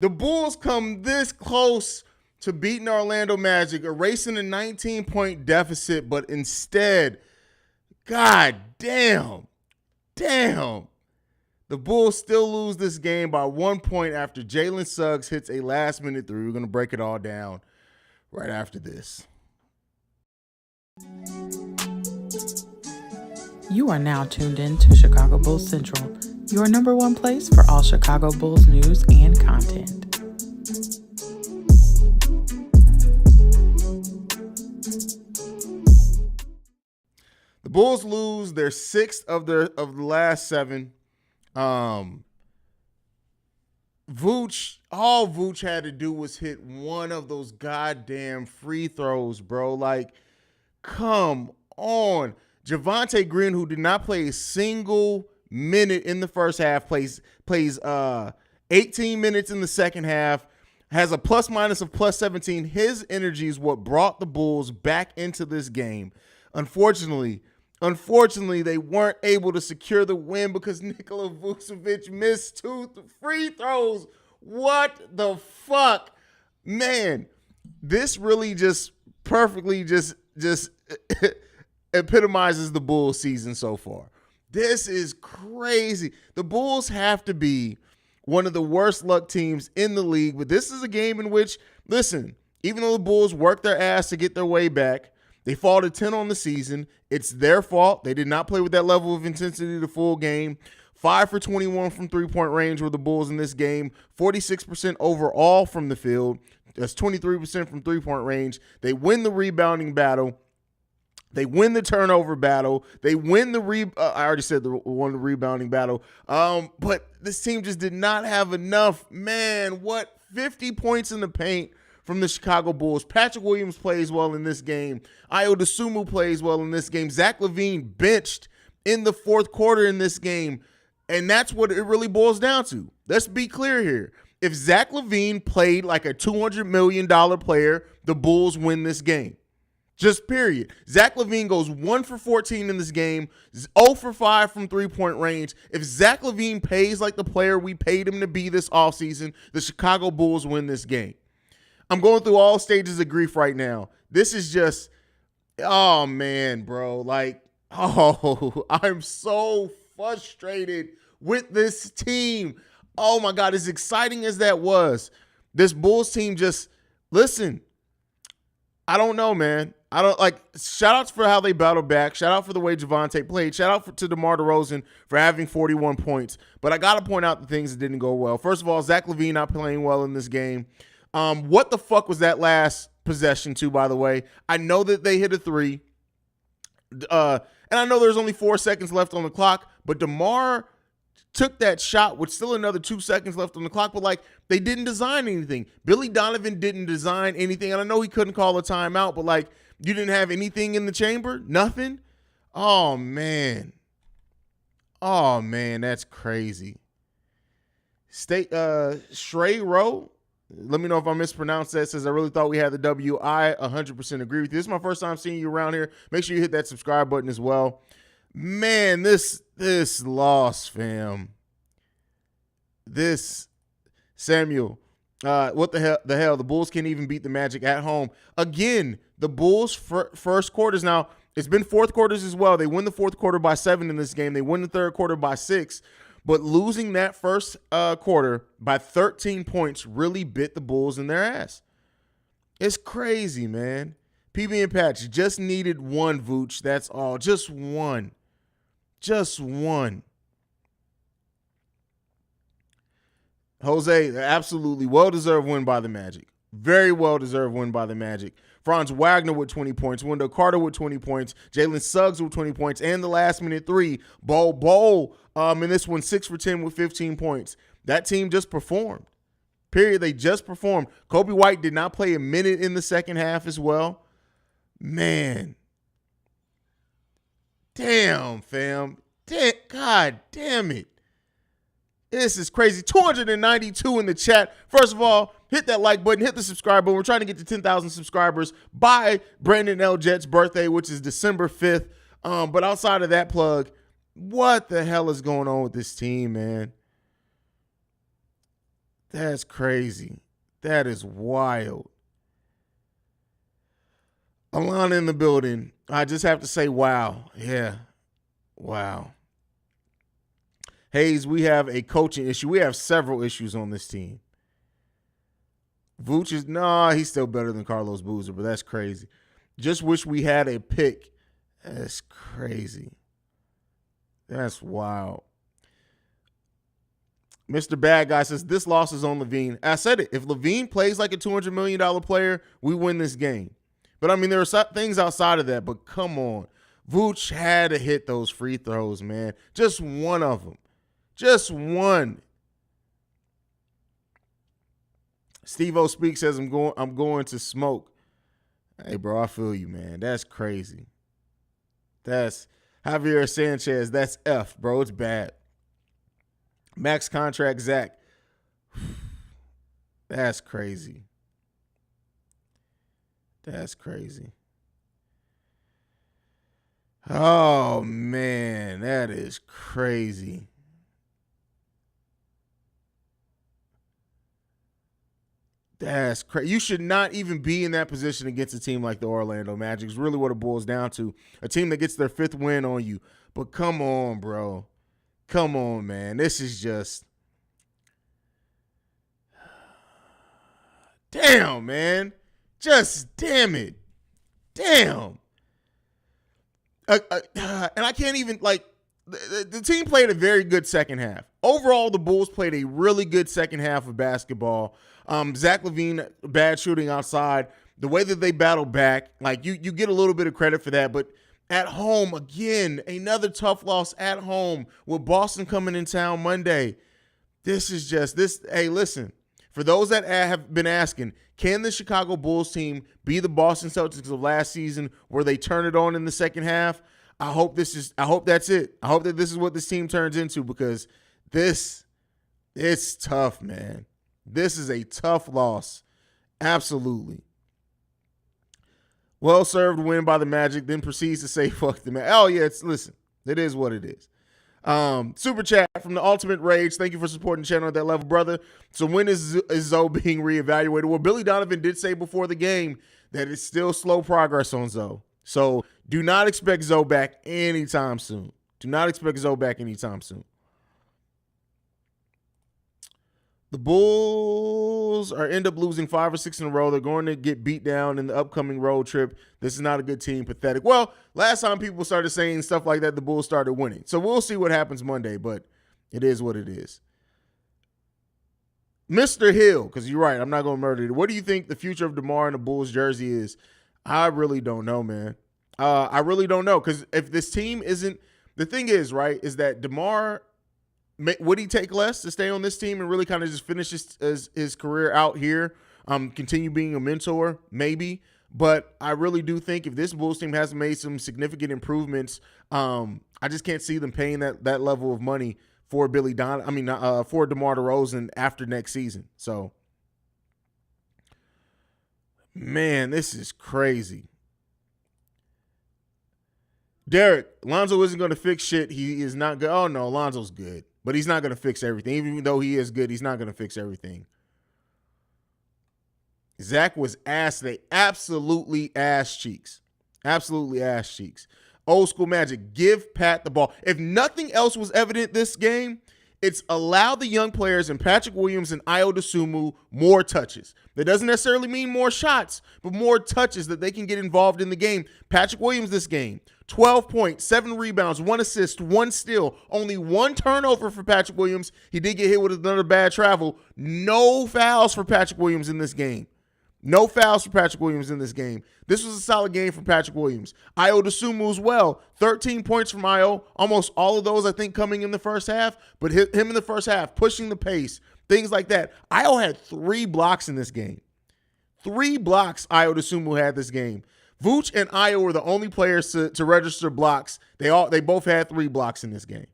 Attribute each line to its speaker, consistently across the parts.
Speaker 1: The Bulls come this close to beating Orlando Magic, erasing a 19-point deficit, but instead, god damn, the Bulls still lose this game by 1 point after Jalen Suggs hits a last-minute three. We're going to break it all down right after this.
Speaker 2: You are now tuned in to Chicago Bulls Central, your number one place for all Chicago Bulls news and content.
Speaker 1: The Bulls lose their sixth of the last seven. All Vooch had to do was hit one of those goddamn free throws, bro. Like, come on. Javonte Green, who did not play a single minute in the first half, plays 18 minutes in the second half, has a plus minus of plus 17. His energy is what brought the Bulls back into this game. Unfortunately, they weren't able to secure the win because Nikola Vucevic missed two free throws. What the fuck? Man, this really just perfectly just epitomizes the Bulls season so far. This is crazy. The Bulls have to be one of the worst luck teams in the league, but this is a game in which, listen, even though the Bulls worked their ass to get their way back, they fall to 10 on the season. It's their fault. They did not play with that level of intensity the full game. 5 for 21 from three-point range were the Bulls in this game. 46% overall from the field. That's 23% from three-point range. They win the rebounding battle. They win the turnover battle. They win the I already said won the rebounding battle. But this team just did not have enough. Man, what 50 points in the paint from the Chicago Bulls. Patrick Williams plays well in this game. Ayo Dosunmu plays well in this game. Zach LaVine benched in the fourth quarter in this game. And that's what it really boils down to. Let's be clear here. If Zach LaVine played like a $200 million player, the Bulls win this game. Just period. Zach LaVine goes 1 for 14 in this game, 0 for 5 from three-point range. If Zach LaVine pays like the player we paid him to be this offseason, the Chicago Bulls win this game. I'm going through all stages of grief right now. This is just, oh, man, bro. Like, oh, I'm so frustrated with this team. Oh, my God, as exciting as that was, this Bulls team just, listen, I don't know, man. I don't like shout outs for how they battled back. Shout out for the way Javonte played. Shout out to DeMar DeRozan for having 41 points. But I got to point out the things that didn't go well. First of all, Zach LaVine not playing well in this game. What the fuck was that last possession too, by the way? I know that they hit a three. And I know there's only 4 seconds left on the clock, but DeMar took that shot with still another 2 seconds left on the clock, but like they didn't design anything. Billy Donovan didn't design anything. And I know he couldn't call a timeout, but like you didn't have anything in the chamber? Nothing? Oh, man. Oh, man, that's crazy. Shrey Rowe, let me know if I mispronounced that. Says, I really thought we had the W. I 100% agree with you. This is my first time seeing you around here. Make sure you hit that subscribe button as well. Man, this loss, fam. This, Samuel, what the hell? The Bulls can't even beat the Magic at home. Again, the Bulls' first quarters. Now, it's been fourth quarters as well. They win the fourth quarter by 7 in this game. They win the third quarter by 6. But losing that first quarter by 13 points really bit the Bulls in their ass. It's crazy, man. PB and Patch just needed one, Vooch. That's all. Just one. Just one. Jose, absolutely well-deserved win by the Magic. Very well-deserved win by the Magic. Franz Wagner with 20 points. Wendell Carter with 20 points. Jalen Suggs with 20 points. And the last-minute three. Bol in this one, 6 for 10 with 15 points. That team just performed. Period. They just performed. Kobe White did not play a minute in the second half as well. Man. Damn, fam. God damn it. This is crazy. 292 in the chat. First of all, hit that like button, hit the subscribe button. We're trying to get to 10,000 subscribers by Brandon L. Jett's birthday, which is December 5th. But outside of that plug, what the hell is going on with this team, man? That's crazy. That is wild. Alana in the building. I just have to say, wow. Yeah. Wow. Haize, we have a coaching issue. We have several issues on this team. Vooch is, he's still better than Carlos Boozer, but that's crazy. Just wish we had a pick. That's crazy. That's wild. Mr. Bad Guy says, this loss is on LaVine. I said it. If LaVine plays like a $200 million player, we win this game. But, I mean, there are things outside of that, but come on. Vooch had to hit those free throws, man. Just one of them. Just one. Steve-O Speaks says, I'm going to smoke. Hey, bro, I feel you, man. That's crazy. That's Javier Sanchez. That's F, bro. It's bad. Max contract Zach. That's crazy. That's crazy. Oh, man. That is crazy. That's crazy. You should not even be in that position against a team like the Orlando Magic. It's really what it boils down to. A team that gets their 5th win on you. But come on, bro. Come on, man. This is just. Damn, man. Just damn it. Damn. And I can't even, like, the team played a very good second half. Overall, the Bulls played a really good second half of basketball. Zach LaVine, bad shooting outside. The way that they battled back, like, you get a little bit of credit for that. But at home, again, another tough loss at home with Boston coming in town Monday. This is just this. Hey, listen, for those that have been asking, can the Chicago Bulls team be the Boston Celtics of last season where they turn it on in the second half? I hope that's it. I hope that this is what this team turns into, because it's tough, man. This is a tough loss. Absolutely. Well-served win by the Magic, then proceeds to say, fuck the Magic. Oh, yeah, listen, it is what it is. Super chat from the Ultimate Rage. Thank you for supporting the channel at that level, brother. So when is Zoe being reevaluated? Well, Billy Donovan did say before the game that it's still slow progress on Zoe. So do not expect Zoe back anytime soon. Do not expect Zoe back anytime soon. The Bulls end up losing 5 or 6 in a row. They're going to get beat down in the upcoming road trip. This is not a good team. Pathetic. Well, last time people started saying stuff like that, the Bulls started winning. So we'll see what happens Monday, but it is what it is. Mr. Hill, because you're right, I'm not going to murder it. What do you think the future of DeMar in the Bulls jersey is? I really don't know, man. I really don't know, because if this team isn't – the thing is, right, is that DeMar – would he take less to stay on this team and really kind of just finish his career out here, continue being a mentor? Maybe. But I really do think if this Bulls team hasn't made some significant improvements, I just can't see them paying that level of money for for DeMar DeRozan after next season. So, man, this is crazy. Derek, Lonzo isn't going to fix shit. He is not good. Oh, no, Lonzo's good. But he's not going to fix everything. Even though he is good, he's not going to fix everything. Zach was ass today. Absolutely ass cheeks. Absolutely ass cheeks. Old school Magic. Give Pat the ball. If nothing else was evident this game, it's allow the young players and Patrick Williams and Ayo Dosunmu more touches. That doesn't necessarily mean more shots, but more touches that they can get involved in the game. Patrick Williams this game, 12 points, 7 rebounds, 1 assist, 1 steal, only 1 turnover for Patrick Williams. He did get hit with another bad travel. No fouls for Patrick Williams in this game. No fouls for Patrick Williams in this game. This was a solid game for Patrick Williams. Ayo Dosunmu as well. 13 points from Ayo. Almost all of those, I think, coming in the first half. But him in the first half, pushing the pace, things like that. Ayo had 3 blocks in this game. 3 blocks Ayo Dosunmu had this game. Vooch and Ayo were the only players to register blocks. They both had 3 blocks in this game.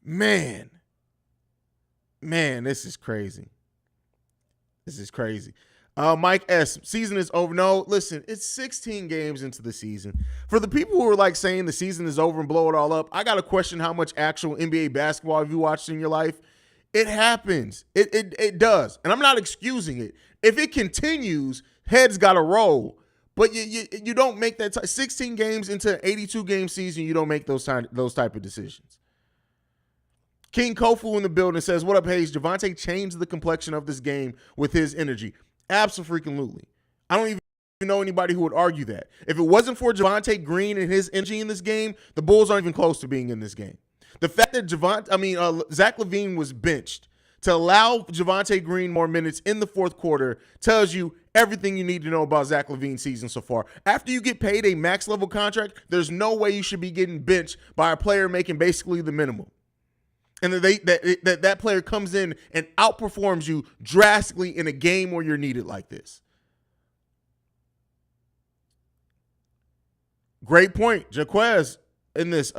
Speaker 1: Man, this is crazy. This is crazy. Mike S., season is over. No, listen, it's 16 games into the season. For the people who are like saying the season is over and blow it all up, I got to question how much actual NBA basketball have you watched in your life. It happens. It does. And I'm not excusing it. If it continues, heads got to roll. But you don't make that 16 games into an 82 game season, you don't make those type of decisions. King Kofu in the building says, "What up, Haize? Javonte changed the complexion of this game with his energy." Absolutely. I don't even know anybody who would argue that. If it wasn't for Javonte Green and his energy in this game, the Bulls aren't even close to being in this game. The fact that Zach LaVine was benched to allow Javonte Green more minutes in the fourth quarter tells you everything you need to know about Zach LaVine's season so far. After you get paid a max level contract, there's no way you should be getting benched by a player making basically the minimum. And that player comes in and outperforms you drastically in a game where you're needed like this. Great point, Jaquez, in this.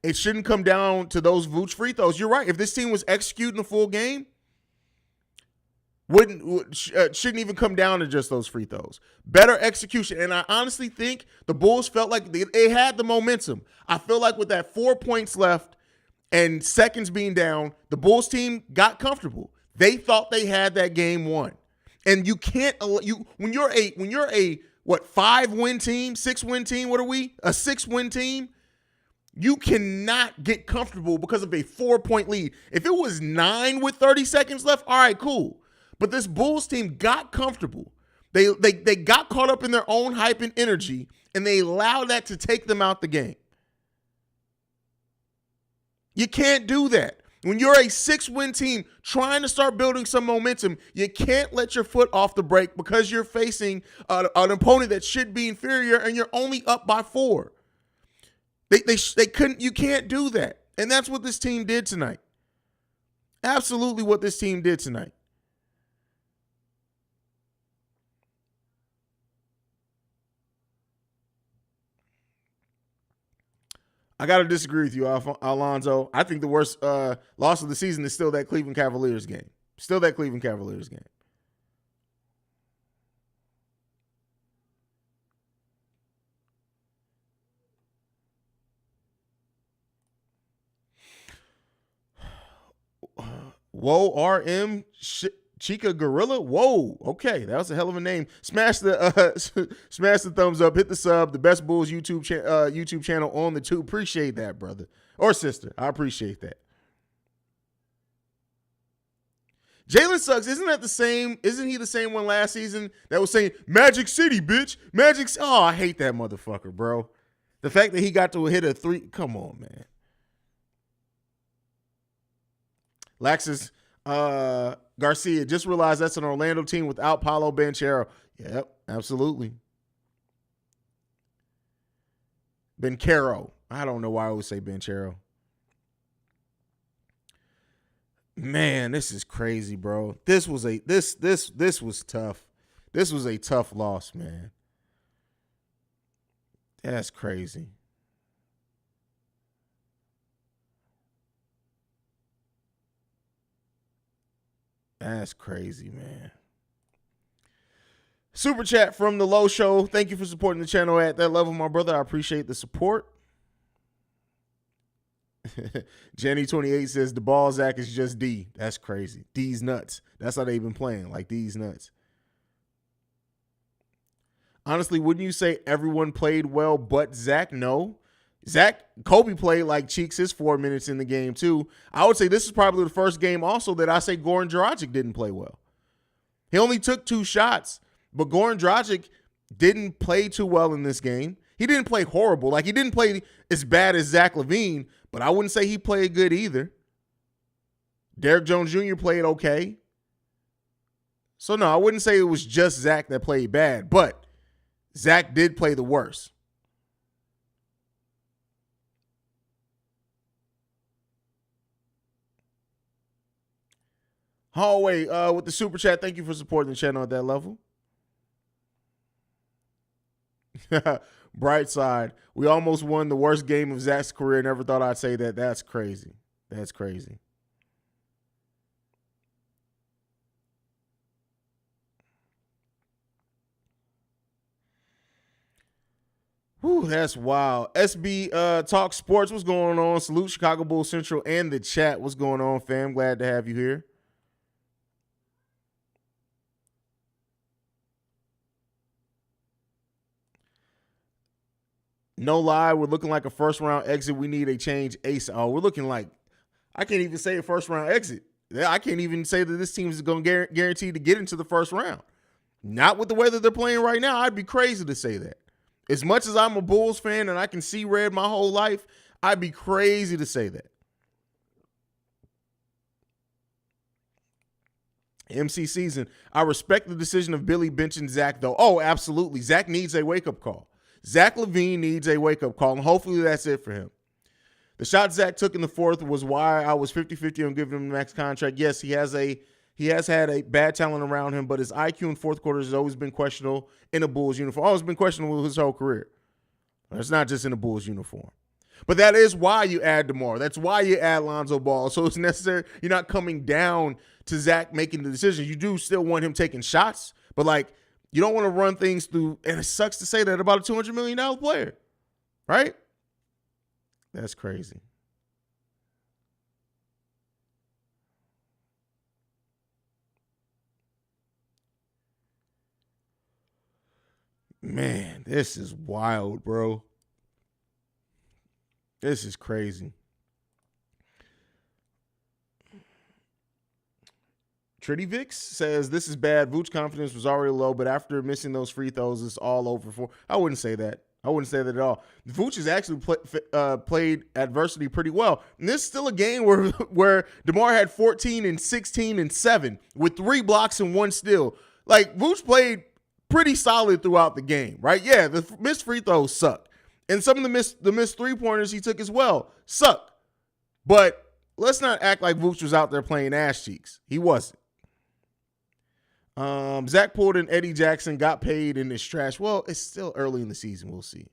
Speaker 1: It shouldn't come down to those Vooch free throws. You're right. If this team was executing a full game, shouldn't even come down to just those free throws. Better execution. And I honestly think the Bulls felt like they had the momentum. I feel like with that 4 points left and seconds being down, the Bulls team got comfortable. They thought they had that game won. And you can't when you're a 5-win team, 6-win team, what are we? A 6-win team? You cannot get comfortable because of a 4-point lead. If it was 9 with 30 seconds left, all right, cool. But this Bulls team got comfortable. They got caught up in their own hype and energy, and they allowed that to take them out the game. You can't do that. When you're a 6-win team trying to start building some momentum, you can't let your foot off the brake because you're facing an opponent that should be inferior and you're only up by 4. They couldn't. You can't do that, and that's what this team did tonight. Absolutely, what this team did tonight. I got to disagree with you, Alonzo. I think the worst loss of the season is still that Cleveland Cavaliers game. Still that Cleveland Cavaliers game. Whoa, RM Chica Gorilla. Whoa, okay, that was a hell of a name. Smash the thumbs up, hit the sub. The Best Bulls YouTube channel on the tube. Appreciate that, brother or sister. I appreciate that. Jalen Suggs, isn't that the same? Isn't he the same one last season that was saying Magic City, bitch? Oh, I hate that motherfucker, bro. The fact that he got to hit a 3. Come on, man. Laxus Garcia, just realized that's an Orlando team without Paolo Banchero. Yep, absolutely. Banchero. I don't know why I always say Banchero. Man, this is crazy, bro. This was tough. This was a tough loss, man. That's crazy. That's crazy, man. Super chat from the Low Show. Thank you for supporting the channel at that level, my brother. I appreciate the support. Jenny28 says the ball Zach is just D. That's crazy. D's nuts. That's how they've been playing. Like D's nuts. Honestly, wouldn't you say everyone played well but Zach? No. Kobe played like cheeks his 4 minutes in the game too. I would say this is probably the first game also that I say Goran Dragic didn't play well. He only took 2 shots, but Goran Dragic didn't play too well in this game. He didn't play horrible. Like, he didn't play as bad as Zach LaVine, but I wouldn't say he played good either. Derrick Jones Jr. played okay. So, no, I wouldn't say it was just Zach that played bad, but Zach did play the worst. Hallway with the super chat. Thank you for supporting the channel at that level. Bright side. We almost won the worst game of Zach's career. Never thought I'd say that. That's crazy. That's crazy. Whew, that's wild. SB Talk Sports, what's going on? Salute Chicago Bulls Central and the chat. What's going on, fam? Glad to have you here. No lie, we're looking like a first-round exit. We need a change ASAP. Oh, we're looking like, I can't even say a first-round exit. I can't even say that this team is going to guarantee to get into the first round. Not with the way that they're playing right now. I'd be crazy to say that. As much as I'm a Bulls fan and I can see red my whole life, I'd be crazy to say that. MC Season, I respect the decision of Billy benching Zach, though. Oh, absolutely. Zach needs a wake-up call. Zach LaVine needs a wake-up call, and hopefully that's it for him. The shot Zach took in the fourth was why I was 50-50 on giving him the max contract. Yes, he has had a bad talent around him, but his IQ in fourth quarters has always been questionable in a Bulls uniform. Always been questionable his whole career. It's not just in a Bulls uniform. But that is why you add DeMar. That's why you add Lonzo Ball. So it's necessary. You're not coming down to Zach making the decisions. You do still want him taking shots, but like you don't want to run things through. And it sucks to say that about a $200 million player, right? That's crazy. Man, this is wild, bro. This is crazy. Tritty says, this is bad. Vooch confidence was already low, but after missing those free throws, it's all over for. I wouldn't say that. I wouldn't say that at all. Vooch has actually played adversity pretty well. And this is still a game where DeMar had 14 and 16 and 7 with 3 blocks and 1 steal. Like, Vooch played pretty solid throughout the game, right? Yeah, the missed free throws suck. And some of the missed three-pointers he took as well suck. But let's not act like Vooch was out there playing ass cheeks. He wasn't. Zach pulled in Eddie Jackson, got paid, and it's trash. Well, it's still early in the season. We'll see.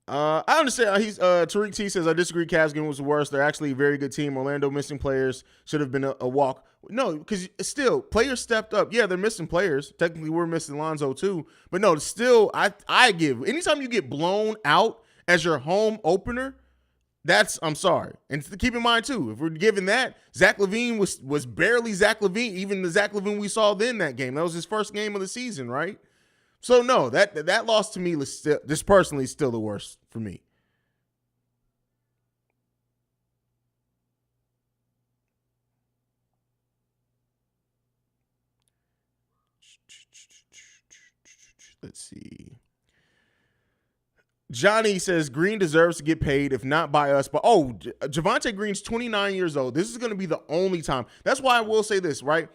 Speaker 1: I understand. Tariq T says, I disagree. Cavs game was the worst. They're actually a very good team. Orlando missing players should have been a walk. No, because still, players stepped up. Yeah, they're missing players. Technically, we're missing Lonzo too. But no, still, I give. Anytime you get blown out as your home opener, I'm sorry. And keep in mind too, if we're giving that, Zach LaVine was barely Zach LaVine. Even the Zach LaVine we saw then that game. That was his first game of the season, right? So no, that loss to me was still, just personally, still the worst for me. Let's see. Johnny says Green deserves to get paid, if not by us. But Javonte Green's 29 years old. This is going to be the only time. That's why I will say this, right?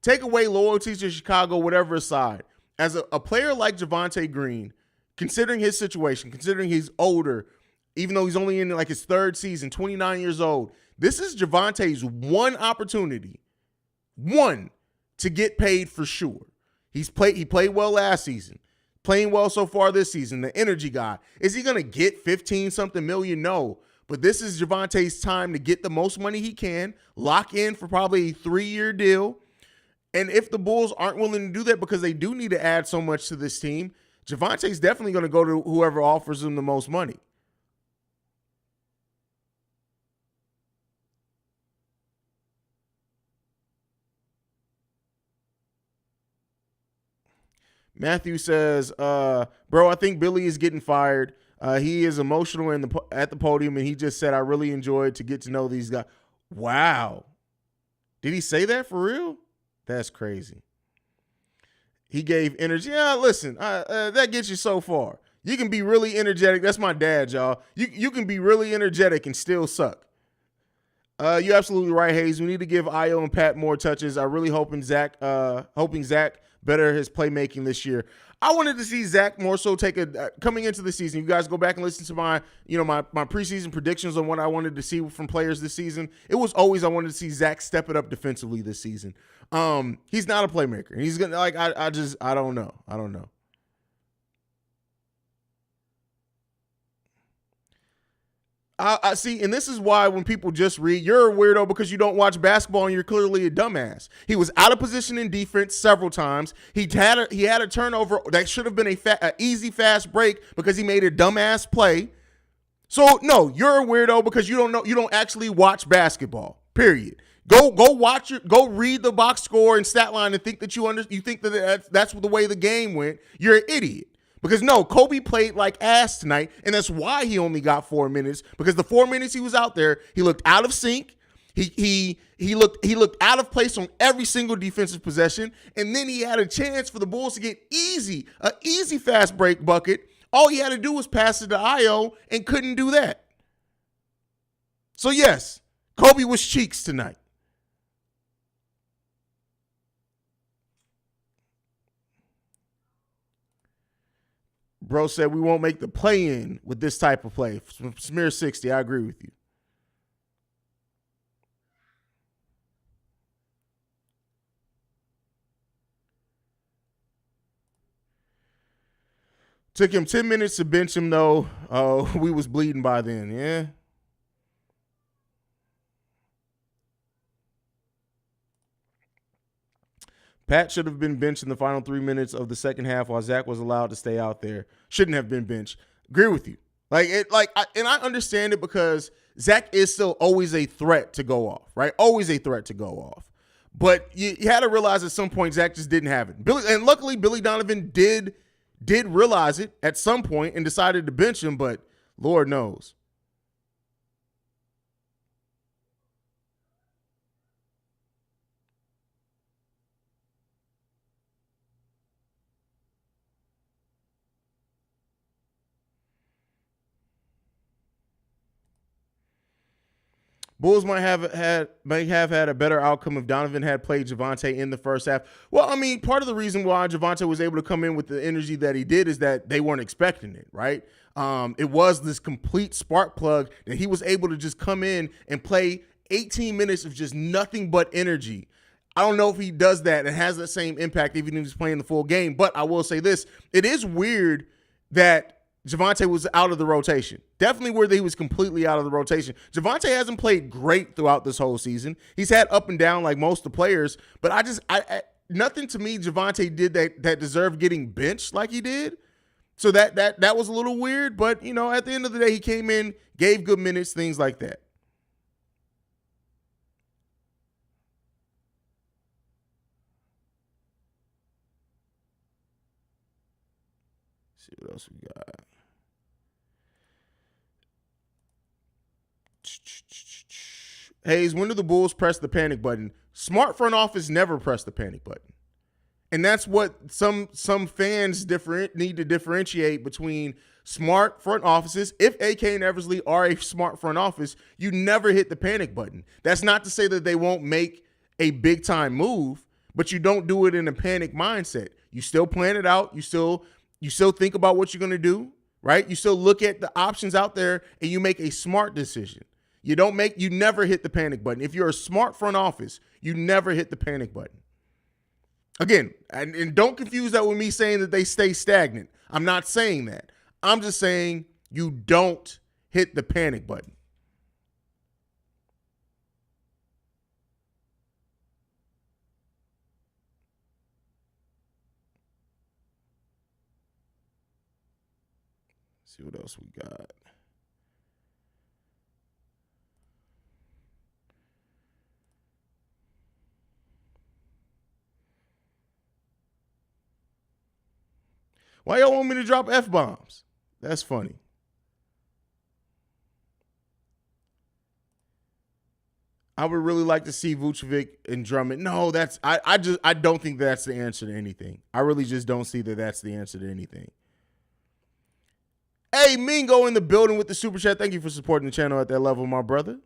Speaker 1: Take away loyalty to Chicago, whatever aside. As a player like Javonte Green, considering his situation, considering he's older, even though he's only in like his third season, 29 years old, this is Javonte's one opportunity, to get paid for sure. He played well last season, playing well so far this season, the energy guy. Is he going to get 15-something million? No. But this is Javonte's time to get the most money he can, lock in for probably a 3-year deal. And if the Bulls aren't willing to do that because they do need to add so much to this team, Javonte's definitely going to go to whoever offers him the most money. Matthew says, bro, I think Billy is getting fired. He is emotional at the podium, and he just said, I really enjoyed to get to know these guys. Wow. Did he say that for real? That's crazy. He gave energy. Yeah, listen, that gets you so far. You can be really energetic. That's my dad, y'all. You can be really energetic and still suck. You're absolutely right, Haize. We need to give Io and Pat more touches. I really hoping Zach better his playmaking this year. I wanted to see Zach more so coming into the season. You guys go back and listen to my preseason predictions on what I wanted to see from players this season. It was always I wanted to see Zach step it up defensively this season. He's not a playmaker. He's gonna I don't know. I don't know. I see, and this is why when people just read, you're a weirdo because you don't watch basketball and you're clearly a dumbass. He was out of position in defense several times. He had a turnover that should have been a easy fast break because he made a dumbass play. So no, you're a weirdo because you don't actually watch basketball. Period. Go read the box score and stat line and think that you think that that's the way the game went. You're an idiot. Because no, Kobe played like ass tonight, and that's why he only got 4 minutes. Because the 4 minutes he was out there, he looked out of sync. He looked out of place on every single defensive possession, and then he had a chance for the Bulls to get an easy fast break bucket. All he had to do was pass it to Io and couldn't do that. So yes, Kobe was cheeks tonight. Bro said we won't make the play-in with this type of play. Smear 60, I agree with you. Took him 10 minutes to bench him, though. We was bleeding by then, yeah? Pat should have been benched in the final 3 minutes of the second half while Zach was allowed to stay out there. Shouldn't have been benched. Agree with you. And I understand it because Zach is still always a threat to go off, right? Always a threat to go off. But you had to realize at some point Zach just didn't have it. And luckily Billy Donovan did realize it at some point and decided to bench him, but Lord knows. Bulls might have had a better outcome if Donovan had played Javonte in the first half. Well, I mean, part of the reason why Javonte was able to come in with the energy that he did is that they weren't expecting it, right? It was this complete spark plug that he was able to just come in and play 18 minutes of just nothing but energy. I don't know if he does that and has the same impact even if he's playing the full game, but I will say this. It is weird that Javonte was out of the rotation. Definitely weird that he was completely out of the rotation. Javonte hasn't played great throughout this whole season. He's had up and down like most of the players, but I nothing to me Javonte did that deserved getting benched like he did. So that was a little weird, but you know, at the end of the day, he came in, gave good minutes, things like that. Let's see what else we got. Haize, when do the Bulls press the panic button? Smart front office never press the panic button. And that's what some fans need to differentiate between smart front offices. If AK and Eversley are a smart front office, you never hit the panic button. That's not to say that they won't make a big time move, but you don't do it in a panic mindset. You still plan it out. You still think about what you're going to do, right? You still look at the options out there and you make a smart decision. You never hit the panic button. If you're a smart front office, you never hit the panic button. Again, and don't confuse that with me saying that they stay stagnant. I'm not saying that. I'm just saying you don't hit the panic button. Let's see what else we got. Why y'all want me to drop F-bombs? That's funny. I would really like to see Vucevic and Drummond. No, I don't think that's the answer to anything. I really just don't see that that's the answer to anything. Hey, Mingo in the building with the super chat. Thank you for supporting the channel at that level, my brother.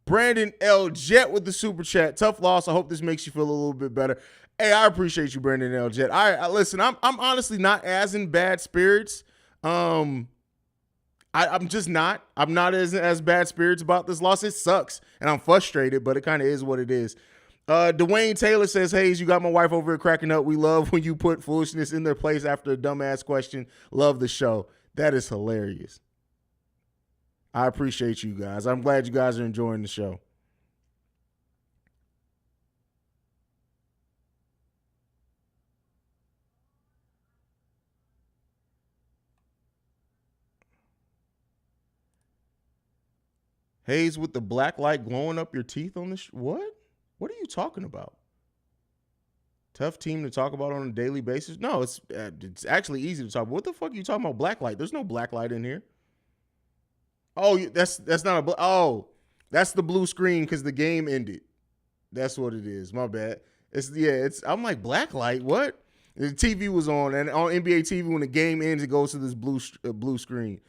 Speaker 1: Brandon L. Jet with the super chat. Tough loss. I hope this makes you feel a little bit better. Hey, I appreciate you, Brandon L. Jet. I listen. I'm honestly not as in bad spirits. I'm just not. I'm not as bad spirits about this loss. It sucks, and I'm frustrated, but it kind of is what it is. Dwayne Taylor says, Haize, you got my wife over here cracking up. We love when you put foolishness in their place after a dumbass question. Love the show. That is hilarious. I appreciate you guys. I'm glad you guys are enjoying the show. Haize with the black light glowing up your teeth on the what? What are you talking about? Tough team to talk about on a daily basis? No, it's actually easy to talk about. What the fuck are you talking about black light? There's no black light in here. Oh, that's not a that's the blue screen because the game ended. That's what it is. My bad. I'm like black light. What? The TV was on, and on NBA TV when the game ends, it goes to this blue screen.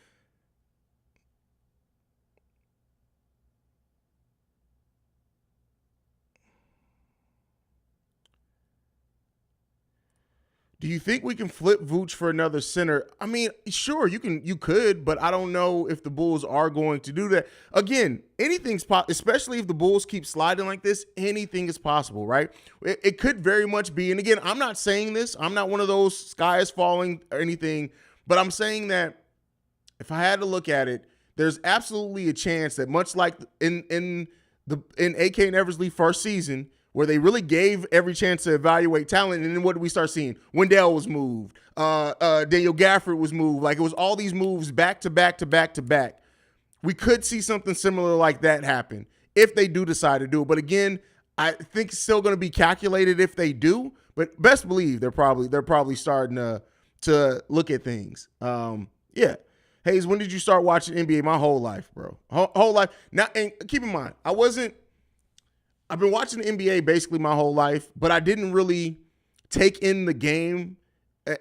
Speaker 1: Do you think we can flip Vooch for another center? I mean, sure, you could, but I don't know if the Bulls are going to do that. Again, anything's possible, especially if the Bulls keep sliding like this, anything is possible, right? It could very much be, and again, I'm not saying this. I'm not one of those sky is falling or anything, but I'm saying that if I had to look at it, there's absolutely a chance that much like in AK and Eversley first season, where they really gave every chance to evaluate talent. And then what did we start seeing? Wendell was moved. Daniel Gafford was moved. Like, it was all these moves back to back to back to back. We could see something similar like that happen if they do decide to do it. But again, I think it's still going to be calculated if they do. But best believe they're probably starting to look at things. Yeah. Haize, when did you start watching NBA? My whole life, bro. Whole life. Now, and keep in mind, I've been watching the NBA basically my whole life, but I didn't really take in the game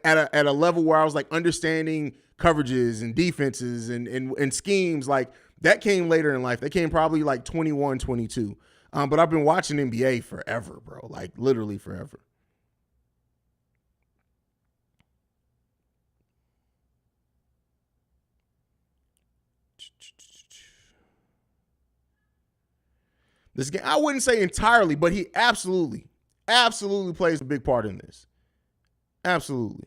Speaker 1: at a level where I was like understanding coverages and defenses and schemes. Like, that came later in life. That came probably like 21, 22. But I've been watching NBA forever, bro. Like, literally forever. This game, I wouldn't say entirely, but he absolutely plays a big part in this. Absolutely.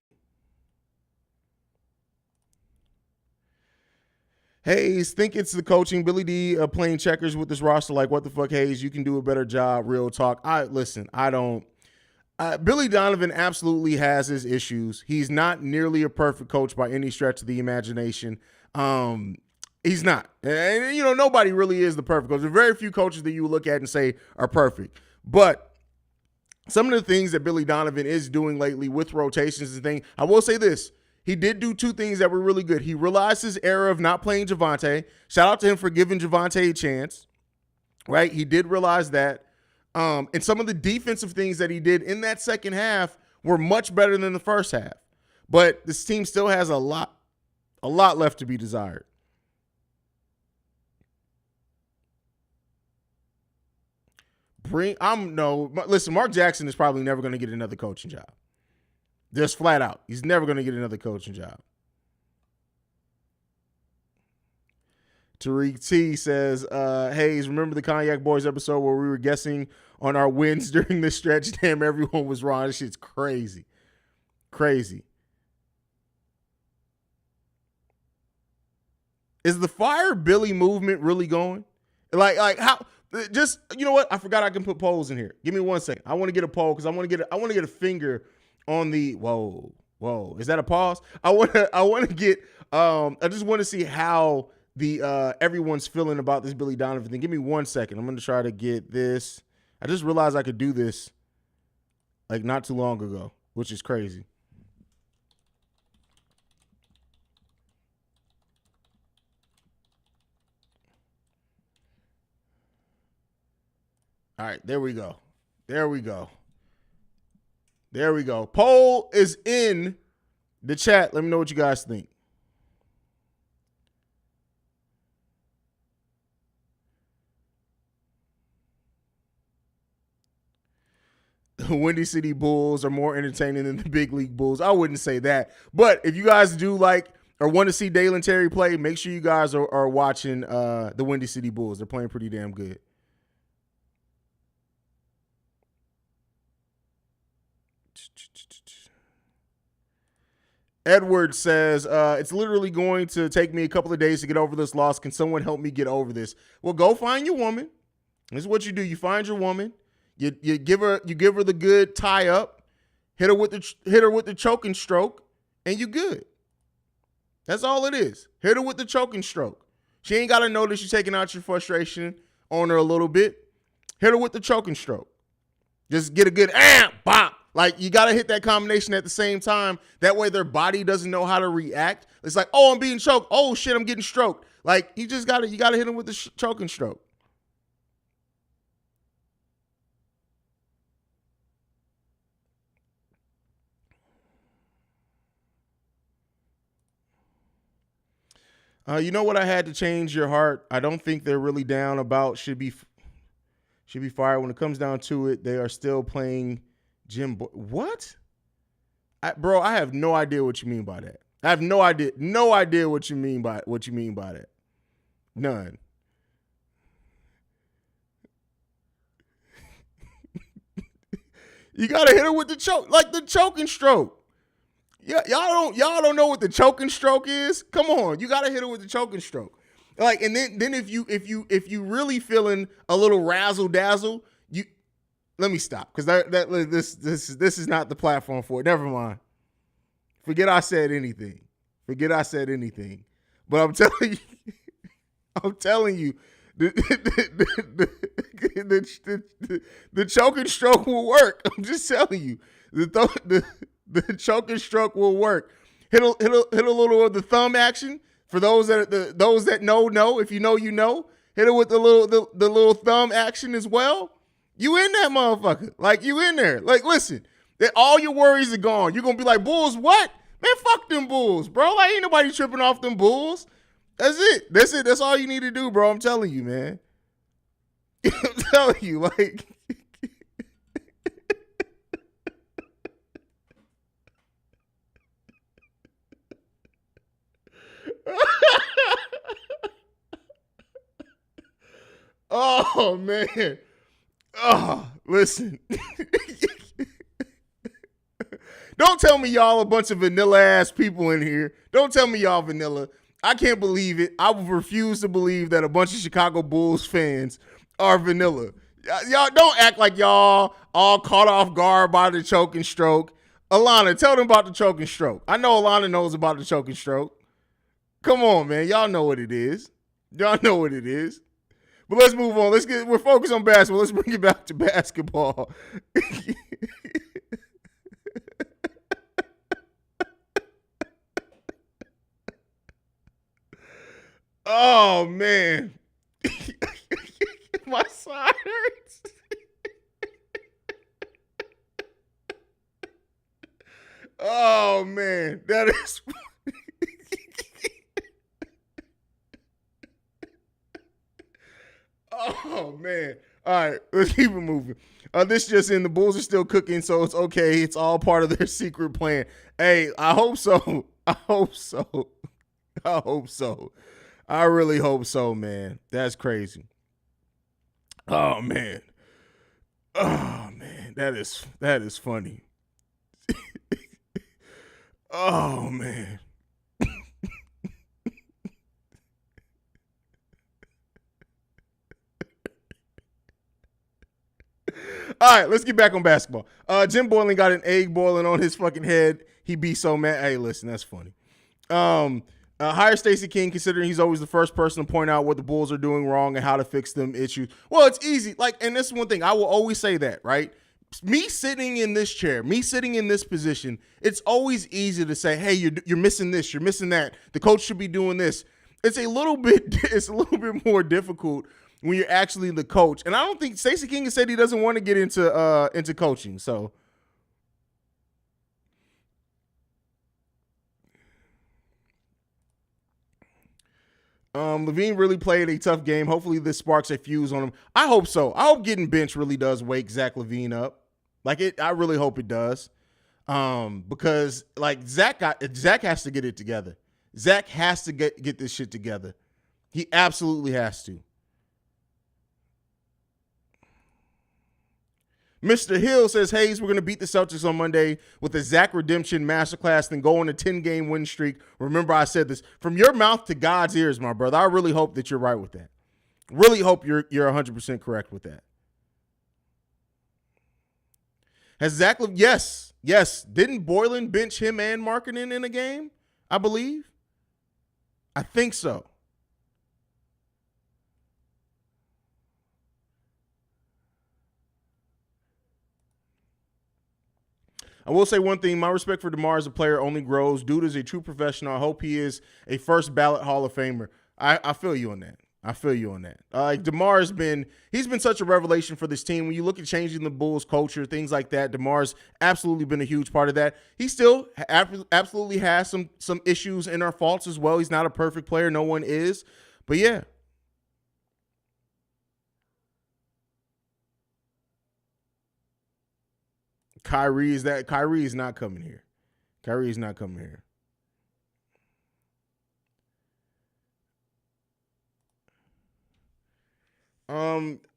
Speaker 1: Haize, think it's the coaching. Billy D playing checkers with this roster. Like, what the fuck, Haize? You can do a better job. Real talk. Billy Donovan absolutely has his issues. He's not nearly a perfect coach by any stretch of the imagination. He's not. And, nobody really is the perfect coach. There are very few coaches that you look at and say are perfect. But some of the things that Billy Donovan is doing lately with rotations and things, I will say this. He did do two things that were really good. He realized his error of not playing Javonte. Shout out to him for giving Javonte a chance, right? He did realize that. And some of the defensive things that he did in that second half were much better than the first half. But this team still has a lot left to be desired. Listen, Mark Jackson is probably never going to get another coaching job. Just flat out. He's never going to get another coaching job. Tariq T says, Haize, remember the Cognac Boys episode where we were guessing on our wins during this stretch? Damn, everyone was wrong. This shit's crazy. Crazy. Is the Fire Billy movement really going? Like how? Just, you know what? I forgot I can put polls in here. Give me 1 second. I want to get a poll because I want to get a finger on the whoa. Is that a pause? I want to get I just want to see how the everyone's feeling about this Billy Donovan thing. Give me 1 second. I'm going to try to get this. I just realized I could do this like not too long ago, which is crazy. All right, there we go. Poll is in the chat. Let me know what you guys think. The Windy City Bulls are more entertaining than the Big League Bulls. I wouldn't say that. But if you guys do like or want to see Dalen Terry play, make sure you guys are watching the Windy City Bulls. They're playing pretty damn good. Edward says, it's literally going to take me a couple of days to get over this loss. Can someone help me get over this? Well, go find your woman. This is what you do. You find your woman. You give her the good tie up, hit her with the choking stroke, and you good. That's all it is. Hit her with the choking stroke. She ain't got to know that you're taking out your frustration on her a little bit. Hit her with the choking stroke. Just get a good bop. Like, you got to hit that combination at the same time. That way their body doesn't know how to react. It's like, oh, I'm being choked. Oh, shit, I'm getting stroked. Like, you got to hit them with the choking stroke. You know what I had to change your heart? I don't think they're really down about should be fired. When it comes down to it, they are still playing Jim. What? Bro, I have no idea what you mean by that. I have no idea what you mean by that. None. You gotta hit her with the choke, like the choking stroke. Yeah, y'all don't know what the choking stroke is. Come on, you gotta hit her with the choking stroke. Like, and then if you really feeling a little razzle dazzle, let me stop, because this is not the platform for it. Never mind. Forget I said anything. But I'm telling you, the choking stroke will work. I'm just telling you, the choking stroke will work. Hit a little of the thumb action for those that know. If you know, you know. Hit it with the little thumb action as well. You in that motherfucker? Like, you in there? Like, listen, all your worries are gone. You're gonna be like, Bulls, what? Man, fuck them Bulls, bro. Like, ain't nobody tripping off them Bulls. That's it. That's all you need to do, bro. I'm telling you, man. I'm telling you, like. Oh, man. Oh, listen. Don't tell me y'all a bunch of vanilla ass people in here. Don't tell me y'all vanilla. I can't believe it. I would refuse to believe that a bunch of Chicago Bulls fans are vanilla. Y'all don't act like y'all all caught off guard by the choking stroke. Alana, tell them about the choking stroke. I know Alana knows about the choking stroke. Come on, man. Y'all know what it is. But let's move on. We're focused on basketball. Let's bring it back to basketball. Oh, man. My side hurts. Oh, man. That is... Oh, man. All right, let's keep it moving. This just in, the Bulls are still cooking, so it's okay. It's all part of their secret plan. Hey, I hope so. I really hope so, man. That's crazy. Oh, man. That is funny. Oh, man. All right, let's get back on basketball. Jim Boylan got an egg boiling on his fucking head. He be so mad. Hey, listen, that's funny. Hire Stacey King, considering he's always the first person to point out what the Bulls are doing wrong and how to fix them issues. Well, it's easy. Like, and this is one thing. I will always say that, right? Me sitting in this chair, me sitting in this position, it's always easy to say, hey, you're missing this, you're missing that. The coach should be doing this. It's a little bit more difficult when you're actually the coach. And I don't think Stacey King has said he doesn't want to get into coaching. So LaVine really played a tough game. Hopefully this sparks a fuse on him. I hope so. I hope getting benched really does wake Zach LaVine up. I really hope it does. Because like Zach has to get it together. Zach has to get this shit together. He absolutely has to. Mr. Hill says, Haize, we're going to beat the Celtics on Monday with a Zach Redemption masterclass, then go on a 10-game win streak. Remember, I said this. From your mouth to God's ears, my brother. I really hope that you're right with that. Really hope you're 100% correct with that. Has Zach, yes. Didn't Boylan bench him and Markkanen in a game, I believe? I think so. I will say one thing. My respect for DeMar as a player only grows. Dude is a true professional. I hope he is a first ballot Hall of Famer. I feel you on that. DeMar he's been such a revelation for this team. When you look at changing the Bulls culture, things like that, DeMar's absolutely been a huge part of that. He still absolutely has some issues and our faults as well. He's not a perfect player. No one is. But yeah. Kyrie is not coming here. Kyrie is not coming here.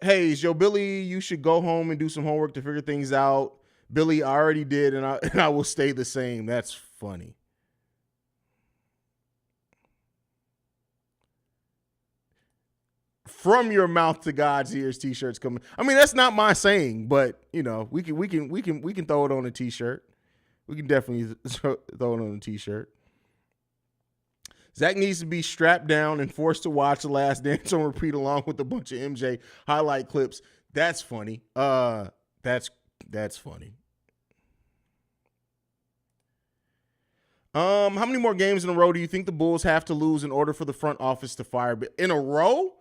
Speaker 1: Haize, yo, Billy, you should go home and do some homework to figure things out. Billy, I already did, and I will stay the same. That's funny. From your mouth to God's ears, t-shirts coming. I mean, that's not my saying, but you know, we can throw it on a t-shirt. We can definitely throw it on a t-shirt. Zach needs to be strapped down and forced to watch The Last Dance on repeat along with a bunch of MJ highlight clips. That's funny. That's funny. How many more games in a row do you think the Bulls have to lose in order for the front office to fire? In a row?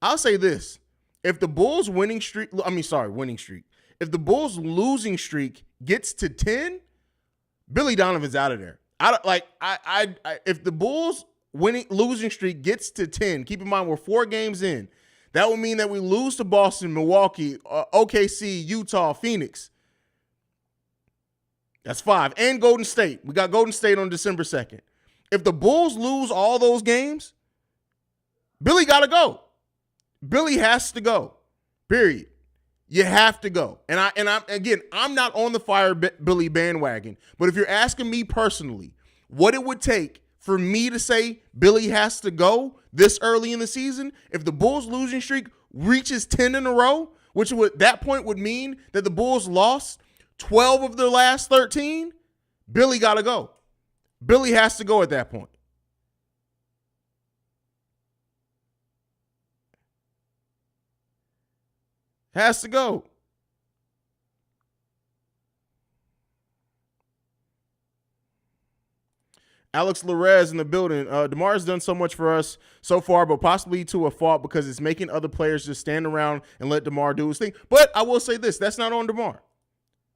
Speaker 1: I'll say this. If the Bulls If the Bulls losing streak gets to 10, Billy Donovan's out of there. If the Bulls losing streak gets to 10, keep in mind we're 4 games in. That would mean that we lose to Boston, Milwaukee, OKC, Utah, Phoenix. That's 5. And Golden State. We got Golden State on December 2nd. If the Bulls lose all those games, Billy got to go. Billy has to go. Period. You have to go. And I'm not on the fire Billy bandwagon, but if you're asking me personally what it would take for me to say Billy has to go this early in the season, if the Bulls losing streak reaches 10 in a row, which would that point would mean that the Bulls lost 12 of their last 13, Billy got to go. Billy has to go at that point. Has to go. Alex Larez in the building. DeMar has done so much for us so far, but possibly to a fault because it's making other players just stand around and let DeMar do his thing. But I will say this, that's not on DeMar.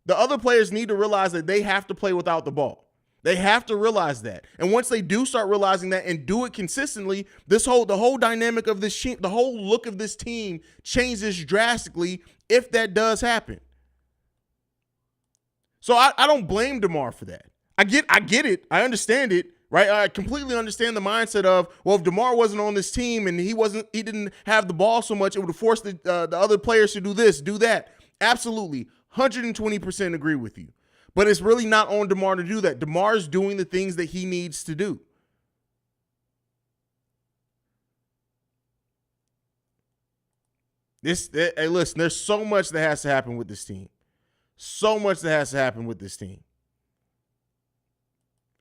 Speaker 1: The other players need to realize that they have to play without the ball. They have to realize that. And once they do start realizing that and do it consistently, the whole dynamic of this the whole look of this team changes drastically if that does happen. So I don't blame DeMar for that. I get it. I understand it, right? I completely understand the mindset of, well, if DeMar wasn't on this team and he didn't have the ball so much, it would have forced the other players to do this, do that. Absolutely. 120% agree with you. But it's really not on DeMar to do that. DeMar's doing the things that he needs to do. Hey, listen, there's so much that has to happen with this team. So much that has to happen with this team.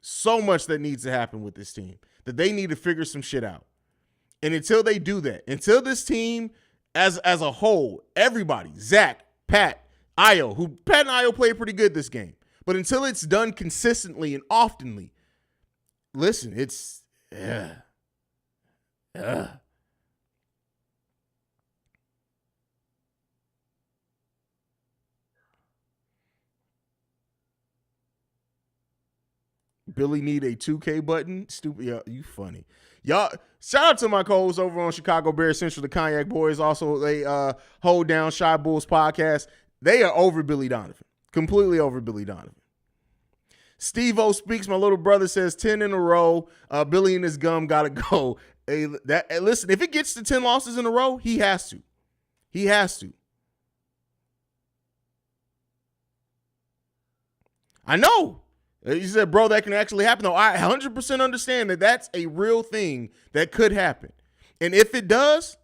Speaker 1: So much that needs to happen with this team that they need to figure some shit out. And until they do that, until this team as a whole, everybody, Zach, Pat, Ayo, Pat and Ayo played pretty good this game. But until it's done consistently and oftenly, listen, it's Billy need a 2K button. Stupid. Yeah, you funny. Y'all, shout out to my co-hosts over on Chicago Bears Central, the Cognac Boys. Also, they hold down Shy Bulls podcast. They are over Billy Donovan. Completely over Billy Donovan. Steve-O speaks. My little brother says 10 in a row. Billy and his gum got to go. Listen, if it gets to 10 losses in a row, he has to. He has to. I know. You said, bro, that can actually happen. No, I 100% understand that that's a real thing that could happen. And if it does,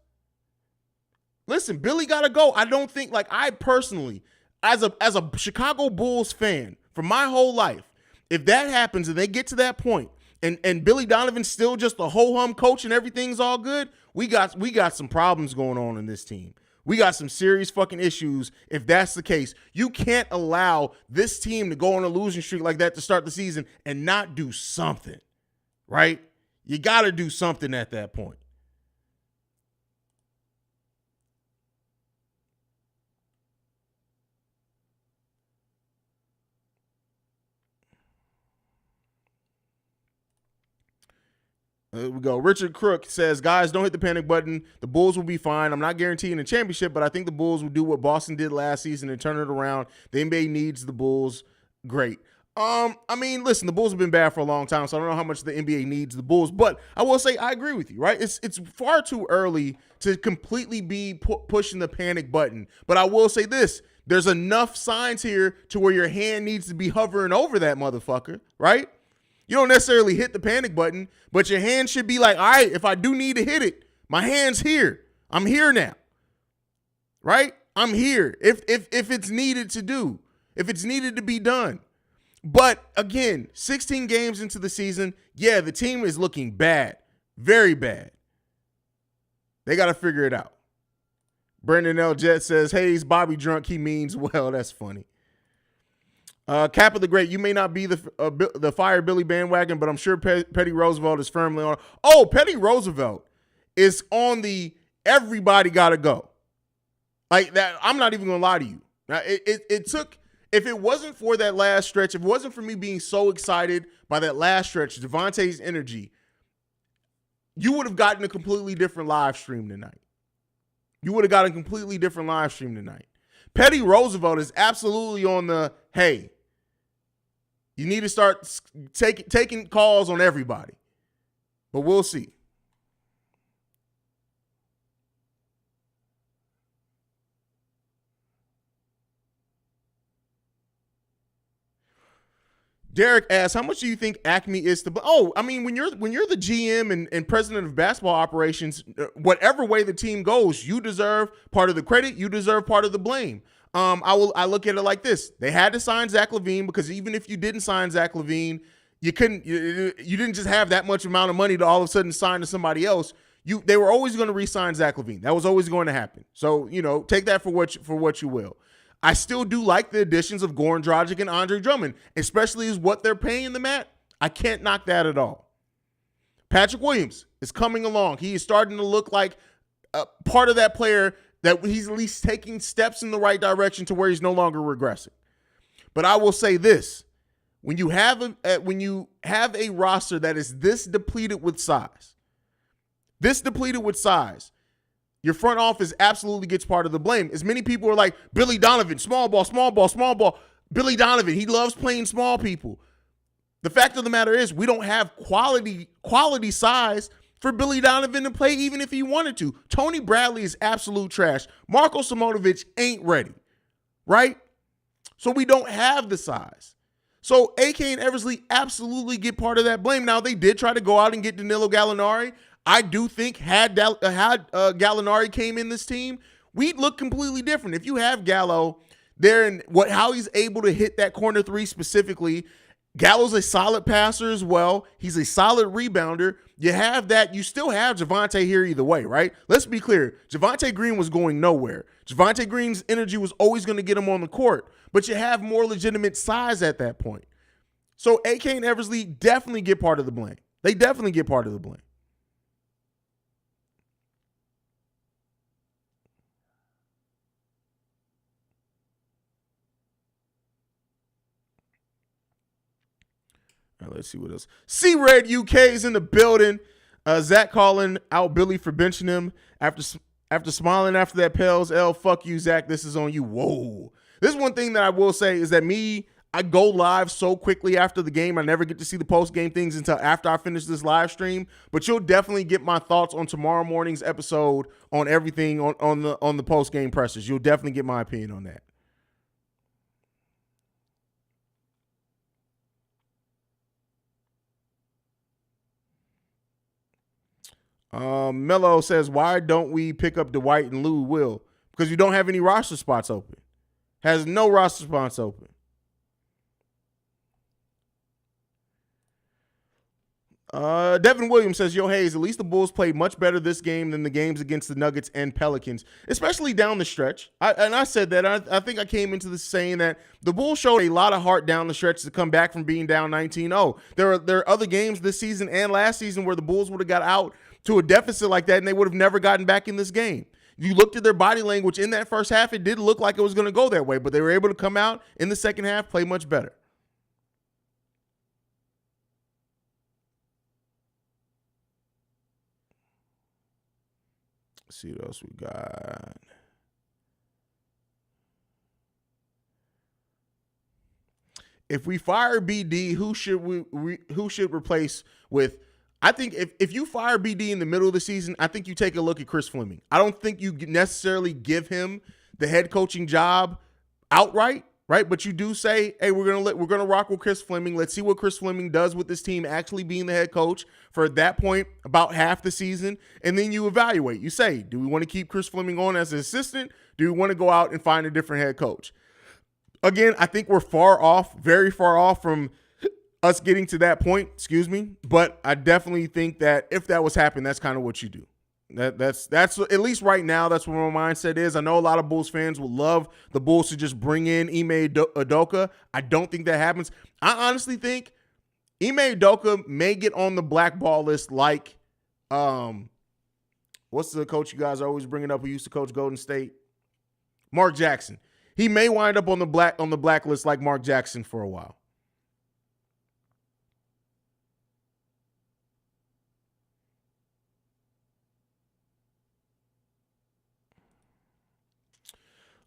Speaker 1: listen, Billy got to go. I don't think, like, I personally, as a Chicago Bulls fan for my whole life, if that happens and they get to that point and Billy Donovan's still just a ho-hum coach and everything's all good, we got some problems going on in this team. We got some serious fucking issues if that's the case. You can't allow this team to go on a losing streak like that to start the season and not do something, right? You got to do something at that point. There we go. Richard Crook says, guys, don't hit the panic button. The Bulls will be fine. I'm not guaranteeing a championship, but I think the Bulls will do what Boston did last season and turn it around. The NBA needs the Bulls. Great. I mean, listen, the Bulls have been bad for a long time, so I don't know how much the NBA needs the Bulls, but I will say I agree with you, right? It's far too early to completely be pushing the panic button, but I will say this. There's enough signs here to where your hand needs to be hovering over that motherfucker, right? You don't necessarily hit the panic button, but your hand should be like, all right, if I do need to hit it, my hand's here. I'm here now, right? I'm here if it's needed to do, if it's needed to be done. But again, 16 games into the season, yeah, the team is looking bad, very bad. They got to figure it out. Brendan L. Jet says, Haize, Bobby drunk, he means well. That's funny. Cap of the Great, you may not be the Fire Billy bandwagon, but I'm sure Petty Roosevelt is firmly on. Oh, Petty Roosevelt is on the everybody got to go. Like that, I'm not even going to lie to you. Now, it took, if it wasn't for that last stretch, if it wasn't for me being so excited by that last stretch, Javonte's energy, you would have gotten a completely different live stream tonight. You would have got a completely different live stream tonight. Petty Roosevelt is absolutely on the, hey, you need to start taking calls on everybody. But we'll see. Derek asks, how much do you think Acme is to blame? Oh, I mean, when you're the GM and president of basketball operations, whatever way the team goes, you deserve part of the credit. You deserve part of the blame. I look at it like this. They had to sign Zach LaVine because even if you didn't sign Zach LaVine, you didn't just have that much amount of money to all of a sudden sign to somebody else. They were always going to re-sign Zach LaVine. That was always going to happen. So, take that for what you will. I still do like the additions of Goran Dragic and Andre Drummond, especially as what they're paying them at. I can't knock that at all. Patrick Williams is coming along. He is starting to look like a part of that player that he's at least taking steps in the right direction to where he's no longer regressing. But I will say this. When you have a roster that is this depleted with size, your front office absolutely gets part of the blame. As many people are like, Billy Donovan, small ball, small ball, small ball. Billy Donovan, he loves playing small people. The fact of the matter is we don't have quality size for Billy Donovan to play even if he wanted to. Tony Bradley is absolute trash. Marko Simonovic ain't ready, right? So we don't have the size. So AK and Eversley absolutely get part of that blame. Now, they did try to go out and get Danilo Gallinari. I do think had Gallinari came in this team, we'd look completely different. If you have Gallo there and how he's able to hit that corner three specifically, Gallo's a solid passer as well. He's a solid rebounder. You have that. You still have Javonte here either way, right? Let's be clear. Javonte Green was going nowhere. Javonte Green's energy was always going to get him on the court, but you have more legitimate size at that point. So AK and Eversley definitely get part of the blame. They definitely get part of the blame. All right, let's see what else. C-Red UK is in the building. Zach calling out Billy for benching him after smiling after that Pels L. Fuck you, Zach. This is on you. Whoa. This is one thing that I will say is that I go live so quickly after the game. I never get to see the post-game things until after I finish this live stream. But you'll definitely get my thoughts on tomorrow morning's episode on everything on the post-game pressers. You'll definitely get my opinion on that. Mello says, why don't we pick up Dwight and Lou Will? Because you don't have any roster spots open. Has no roster spots open. Devin Williams says, yo, Haize, at least the Bulls played much better this game than the games against the Nuggets and Pelicans, especially down the stretch. I said that. I think I came into this saying that the Bulls showed a lot of heart down the stretch to come back from being down 19-0. There are other games this season and last season where the Bulls would have got out to a deficit like that, and they would have never gotten back in this game. You looked at their body language in that first half, it did look like it was going to go that way, but they were able to come out in the second half, play much better. Let's see what else we got. If we fire BD, who should replace with? I think if you fire BD in the middle of the season, I think you take a look at Chris Fleming. I don't think you necessarily give him the head coaching job outright, right? But you do say, hey, we're gonna rock with Chris Fleming. Let's see what Chris Fleming does with this team actually being the head coach for, at that point, about half the season. And then you evaluate. You say, do we want to keep Chris Fleming on as an assistant? Do we want to go out and find a different head coach? Again, I think we're very far off from us getting to that point, but I definitely think that if that was happening, that's kind of what you do. That's at least right now, that's what my mindset is. I know a lot of Bulls fans would love the Bulls to just bring in Ime Udoka. I don't think that happens. I honestly think Ime Udoka may get on the blackball list like, what's the coach you guys are always bringing up who used to coach Golden State? Mark Jackson. He may wind up on the blacklist like Mark Jackson for a while.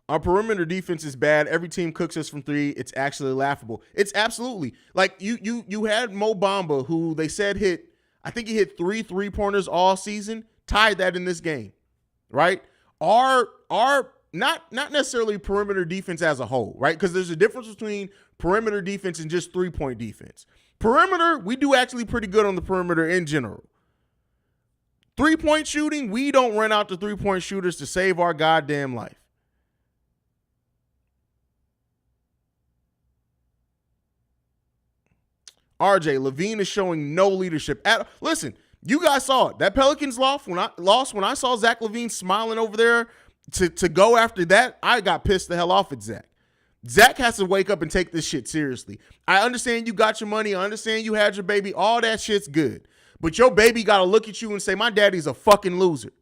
Speaker 1: Our perimeter defense is bad. Every team cooks us from three. It's actually laughable. It's absolutely like you had Mo Bamba, who they said I think he hit 3 3-pointers all season, tied that in this game, right? Our not necessarily perimeter defense as a whole, right? Because there's a difference between perimeter defense and just 3-point defense. Perimeter, we do actually pretty good on the perimeter in general. 3-point shooting, we don't run out to 3-point shooters to save our goddamn life. RJ, LaVine is showing no leadership. Listen, you guys saw it. That Pelicans lost when I saw Zach LaVine smiling over there to go after that, I got pissed the hell off at Zach. Zach has to wake up and take this shit seriously. I understand you got your money. I understand you had your baby. All that shit's good. But your baby got to look at you and say, my daddy's a fucking loser.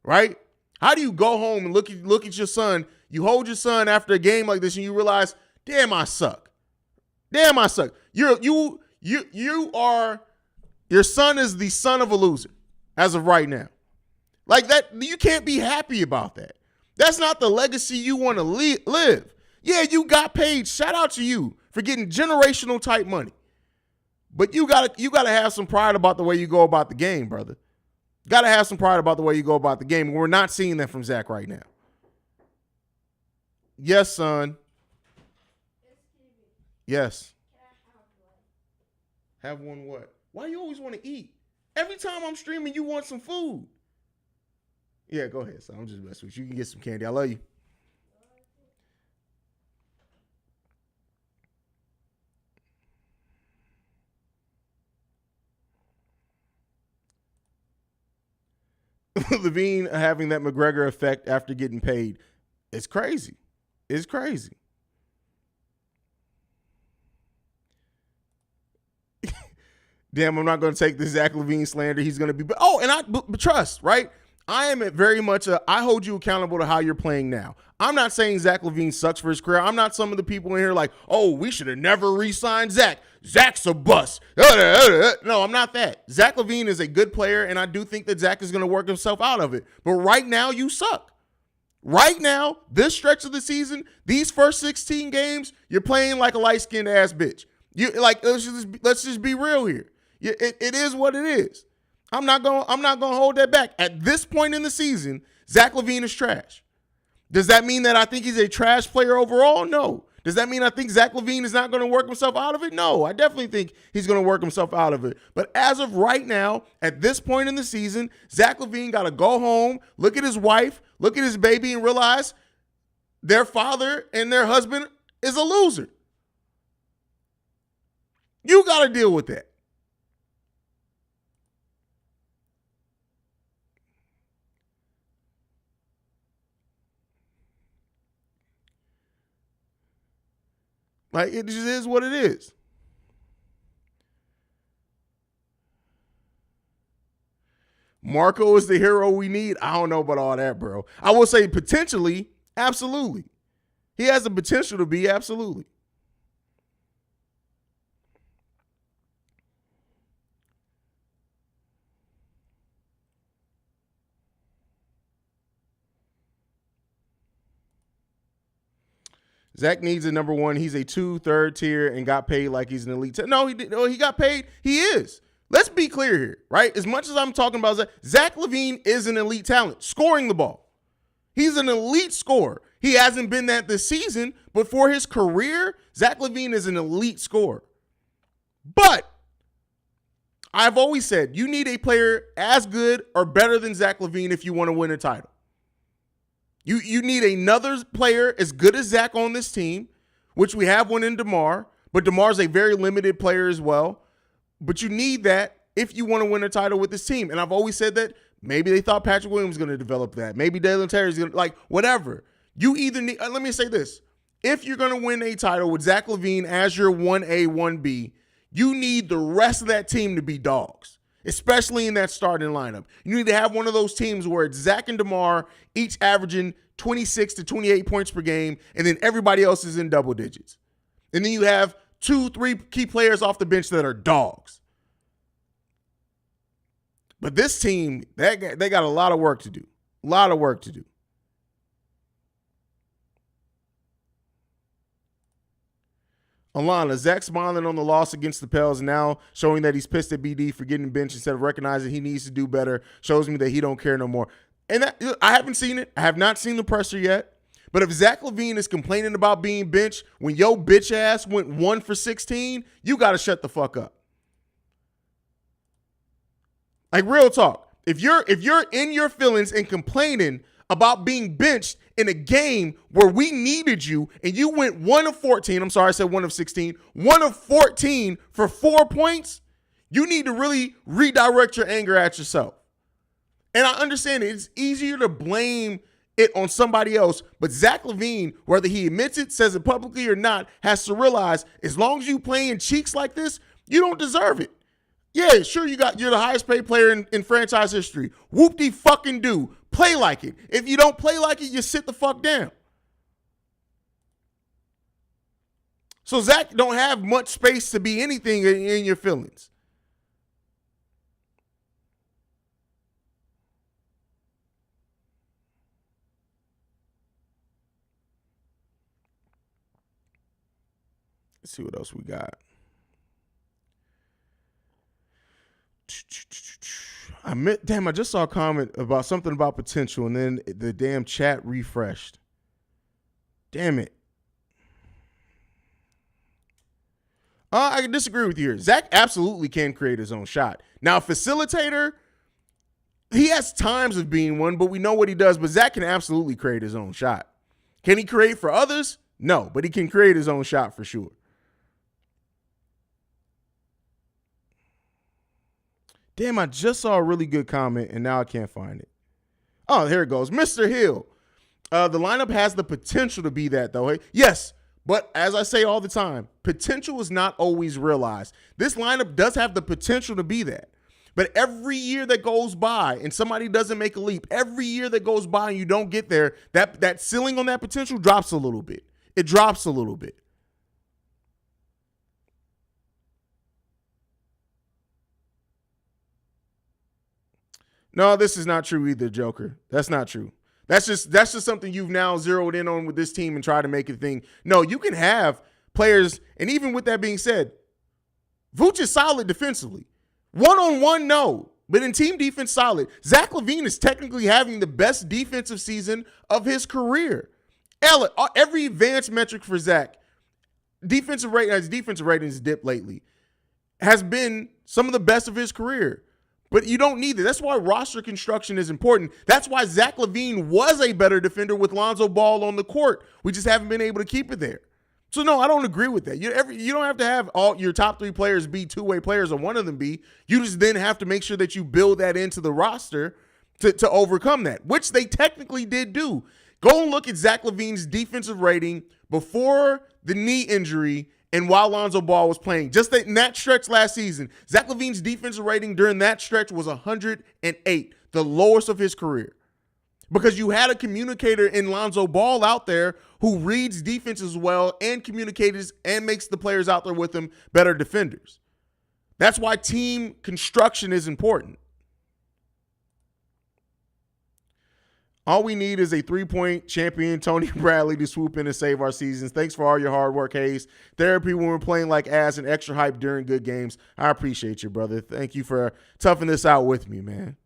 Speaker 1: Right? How do you go home and look at your son? You hold your son after a game like this and you realize, damn, I suck. Damn, I suck. Your son is the son of a loser as of right now. Like that, you can't be happy about that. That's not the legacy you want to live. Yeah, you got paid. Shout out to you for getting generational type money. But you gotta have some pride about the way you go about the game, brother. Gotta have some pride about the way you go about the game. We're not seeing that from Zach right now. Yes, son. Yes. Have one what? Why you always want to eat? Every time I'm streaming, you want some food. Yeah, go ahead, son. I'm just messing with you. You can get some candy. I love you. LaVine having that McGregor effect after getting paid. It's crazy. It's crazy. Damn, I'm not going to take the Zach LaVine slander. He's going to be, but trust, right? I am very much I hold you accountable to how you're playing now. I'm not saying Zach LaVine sucks for his career. I'm not some of the people in here like, oh, we should have never re-signed Zach. Zach's a bust. No, I'm not that. Zach LaVine is a good player, and I do think that Zach is going to work himself out of it. But right now, you suck. Right now, this stretch of the season, these first 16 games, you're playing like a light-skinned ass bitch. You like let's just be real here. It is what it is. I'm not gonna hold that back. At this point in the season, Zach LaVine is trash. Does that mean that I think he's a trash player overall? No. Does that mean I think Zach LaVine is not going to work himself out of it? No, I definitely think he's going to work himself out of it. But as of right now, at this point in the season, Zach LaVine got to go home, look at his wife, look at his baby, and realize their father and their husband is a loser. You got to deal with that. Like, it just is what it is. Marco is the hero we need. I don't know about all that, bro. I will say potentially, absolutely. He has the potential to be, absolutely. Zach needs a number one. He's a 2, third tier, and got paid like he's an elite. No, he didn't. No, he got paid. He is. Let's be clear here, right? As much as I'm talking about Zach LaVine is an elite talent, scoring the ball. He's an elite scorer. He hasn't been that this season, but for his career, Zach LaVine is an elite scorer. But I've always said you need a player as good or better than Zach LaVine if you want to win a title. You need another player as good as Zach on this team, which we have one in DeMar, but DeMar's a very limited player as well. But you need that if you want to win a title with this team. And I've always said that maybe they thought Patrick Williams was going to develop that. Maybe Dalen Terry's going to, like, whatever. You either need, let me say this. If you're going to win a title with Zach LaVine as your 1A, 1B, you need the rest of that team to be dogs, especially in that starting lineup. You need to have one of those teams where it's Zach and DeMar each averaging 26 to 28 points per game, and then everybody else is in double digits. And then you have 2, 3 key players off the bench that are dogs. But this team, they got a lot of work to do. A lot of work to do. Alana, Zach smiling on the loss against the Pels and now showing that he's pissed at BD for getting benched instead of recognizing he needs to do better shows me that he don't care no more. And that, I haven't seen it. I have not seen the presser yet. But if Zach LaVine is complaining about being benched when your bitch ass went 1 for 16, you got to shut the fuck up. Like, real talk. If you're in your feelings and complaining about being benched in a game where we needed you and you went 1 of 14, I'm sorry, I said 1 of 16, 1 of 14 for 4 points, you need to really redirect your anger at yourself. And I understand it's easier to blame it on somebody else, but Zach LaVine, whether he admits it, says it publicly or not, has to realize as long as you playing cheeks like this, you don't deserve it. Yeah, sure, you're the highest paid player in franchise history. Whoop-de-fucking-do. Play like it. If you don't play like it, you sit the fuck down. So Zach don't have much space to be anything in your feelings. Let's see what else we got. I just saw a comment about something about potential, and then the damn chat refreshed. Damn it. I can disagree with you here. Zach absolutely can create his own shot. Now, facilitator, he has times of being one, but we know what he does. But Zach can absolutely create his own shot. Can he create for others? No, but he can create his own shot for sure. Damn, I just saw a really good comment, and now I can't find it. Oh, here it goes. Mr. Hill. The lineup has the potential to be that, though. Yes, but as I say all the time, potential is not always realized. This lineup does have the potential to be that. But every year that goes by and somebody doesn't make a leap, every year that goes by and you don't get there, that ceiling on that potential drops a little bit. It drops a little bit. No, this is not true either, Joker. That's not true. That's just something you've now zeroed in on with this team and tried to make it a thing. No, you can have players, and even with that being said, Vooch is solid defensively. One-on-one, no. But in team defense, solid. Zach LaVine is technically having the best defensive season of his career. Every advanced metric for Zach defensive rating, his defensive ratings dipped lately, has been some of the best of his career. But you don't need that. That's why roster construction is important. That's why Zach LaVine was a better defender with Lonzo Ball on the court. We just haven't been able to keep it there. So, no, I don't agree with that. You don't have to have all your top 3 players be two-way players or one of them be. You just then have to make sure that you build that into the roster to overcome that, which they technically did do. Go and look at Zach LaVine's defensive rating before the knee injury and while Lonzo Ball was playing. Just in that stretch last season, Zach LaVine's defensive rating during that stretch was 108, the lowest of his career. Because you had a communicator in Lonzo Ball out there who reads defenses well and communicates and makes the players out there with him better defenders. That's why team construction is important. All we need is a 3-point champion, Tony Bradley, to swoop in and save our seasons. Thanks for all your hard work, Haize. Therapy when we're playing like ass and extra hype during good games. I appreciate you, brother. Thank you for toughing this out with me, man.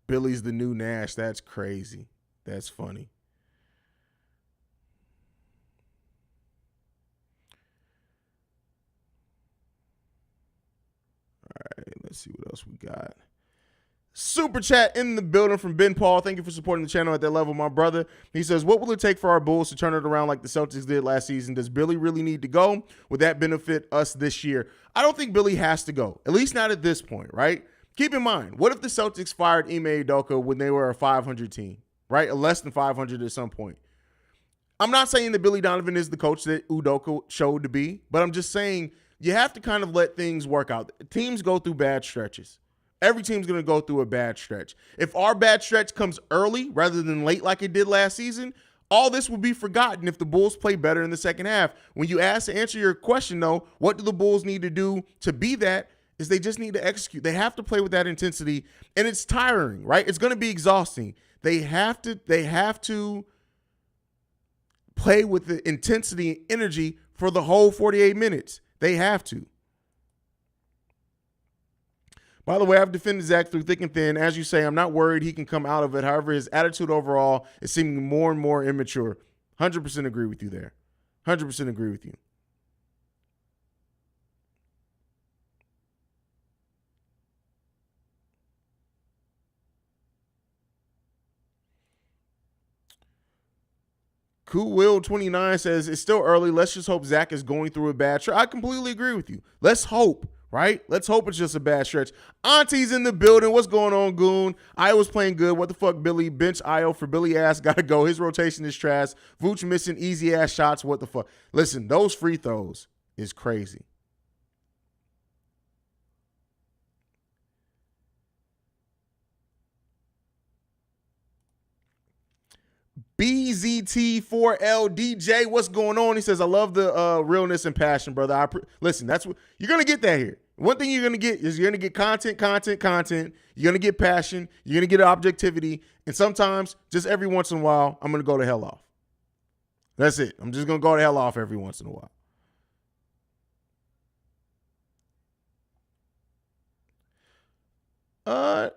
Speaker 1: Billy's the new Nash. That's crazy. That's funny. All right, let's see what else we got. Super chat in the building from Ben Paul. Thank you for supporting the channel at that level, my brother. He says, what will it take for our Bulls to turn it around like the Celtics did last season? Does Billy really need to go? Would that benefit us this year? I don't think Billy has to go, at least not at this point, right? Keep in mind, what if the Celtics fired Ime Udoka when they were a 500 team, right? A less than 500 at some point. I'm not saying that Billy Donovan is the coach that Udoka showed to be, but I'm just saying you have to kind of let things work out. Teams go through bad stretches. Every team's going to go through a bad stretch. If our bad stretch comes early rather than late like it did last season, all this will be forgotten if the Bulls play better in the second half. When you answer your question, though, what do the Bulls need to do to be that? Is they just need to execute. They have to play with that intensity, and it's tiring, right? It's going to be exhausting. They have to play with the intensity and energy for the whole 48 minutes. They have to. By the way, I've defended Zach through thick and thin. As you say, I'm not worried he can come out of it. However, his attitude overall is seeming more and more immature. 100% agree with you there. 100% agree with you. Cool Will 29 says, it's still early. Let's just hope Zach is going through a bad stretch. I completely agree with you. Let's hope, right? Let's hope it's just a bad stretch. Auntie's in the building. What's going on, Goon? Iowa's playing good. What the fuck, Billy? Bench Io for Billy ass. Gotta go. His rotation is trash. Vooch missing easy ass shots. What the fuck? Listen, those free throws is crazy. BZT4LDJ, what's going on? He says, I love the realness and passion, brother. Listen, that's what you're going to get that here. One thing you're going to get is you're going to get content. You're going to get passion. You're going to get objectivity. And sometimes, just every once in a while, I'm going to go to hell off. That's it. I'm just going to go to hell off every once in a while.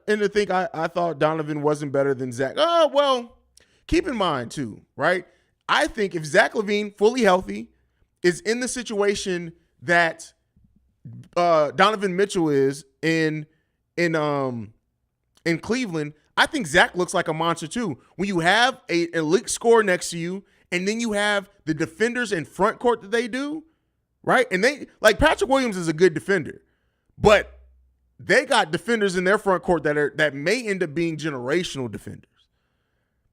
Speaker 1: And to think I thought Donovan wasn't better than Zach. Well, keep in mind, too, right? I think if Zach LaVine, fully healthy, is in the situation that Donovan Mitchell is in Cleveland, I think Zach looks like a monster, too. When you have an elite scorer next to you, and then you have the defenders in front court that they do, right? And they, like, Patrick Williams is a good defender, but they got defenders in their front court that may end up being generational defenders.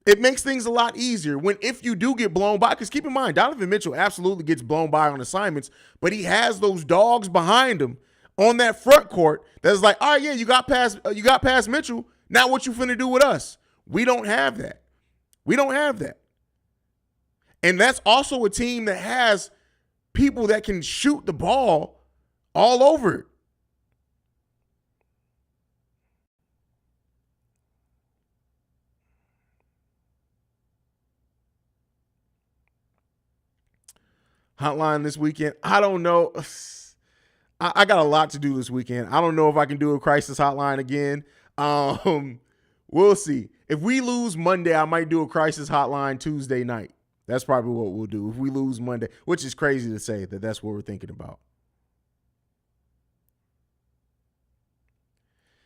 Speaker 1: It makes things a lot easier if you do get blown by, because keep in mind, Donovan Mitchell absolutely gets blown by on assignments, but he has those dogs behind him on that front court that's like, all right, yeah, you got past Mitchell. Now what you finna do with us? We don't have that. We don't have that. And that's also a team that has people that can shoot the ball all over it. Hotline this weekend. I don't know. I got a lot to do this weekend. I don't know if I can do a crisis hotline again. We'll see. If we lose Monday, I might do a crisis hotline Tuesday night. That's probably what we'll do if we lose Monday, which is crazy to say that that's what we're thinking about.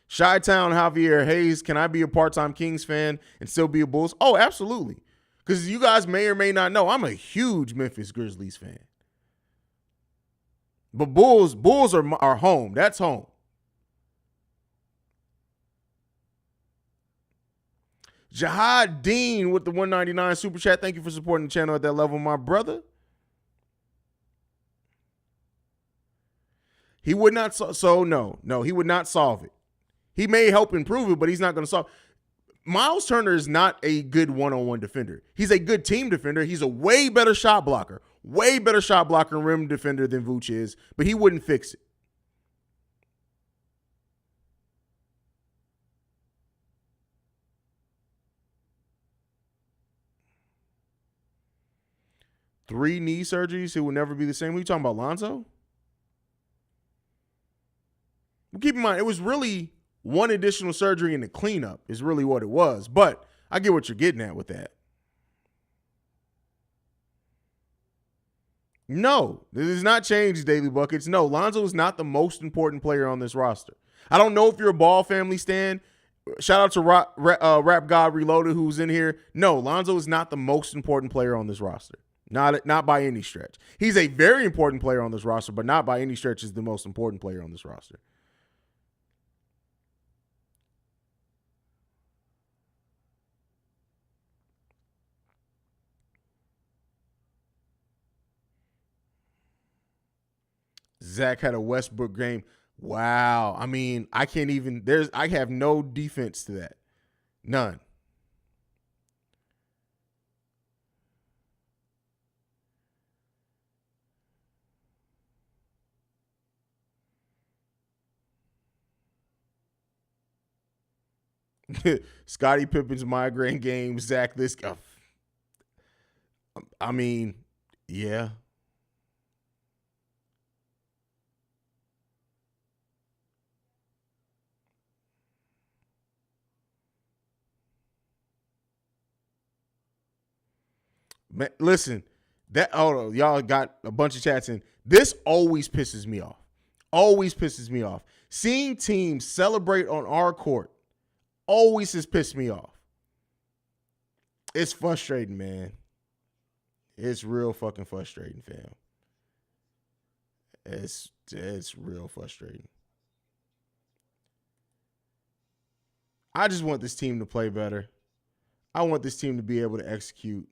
Speaker 1: Chi-Town Javier Haize, can I be a part-time Kings fan and still be a Bulls? Oh, absolutely. Because you guys may or may not know, I'm a huge Memphis Grizzlies fan. But Bulls are home. That's home. Jihad Dean with the 199 super chat. Thank you for supporting the channel at that level, my brother. He would not. No, he would not solve it. He may help improve it, but he's not going to solve. Miles Turner is not a good one-on-one defender. He's a good team defender. He's a way better shot blocker. Way better shot blocker and rim defender than Vooch is, but he wouldn't fix it. Three knee surgeries, it will never be the same. What are you talking about, Lonzo? Well, keep in mind, it was really one additional surgery in the cleanup is really what it was. But I get what you're getting at with that. No, this has not changed Daily Buckets. No, Lonzo is not the most important player on this roster. I don't know if you're a Ball family stan. Shout out to Rap God Reloaded who's in here. No, Lonzo is not the most important player on this roster. Not by any stretch. He's a very important player on this roster, but not by any stretch is the most important player on this roster. Zach had a Westbrook game. Wow. I mean, I have no defense to that. None. Scottie Pippen's migraine game, Zach this guy. I mean, yeah. Man, listen, y'all got a bunch of chats in. This always pisses me off. Always pisses me off. Seeing teams celebrate on our court always has pissed me off. It's frustrating, man. It's real fucking frustrating, fam. It's real frustrating. I just want this team to play better. I want this team to be able to execute.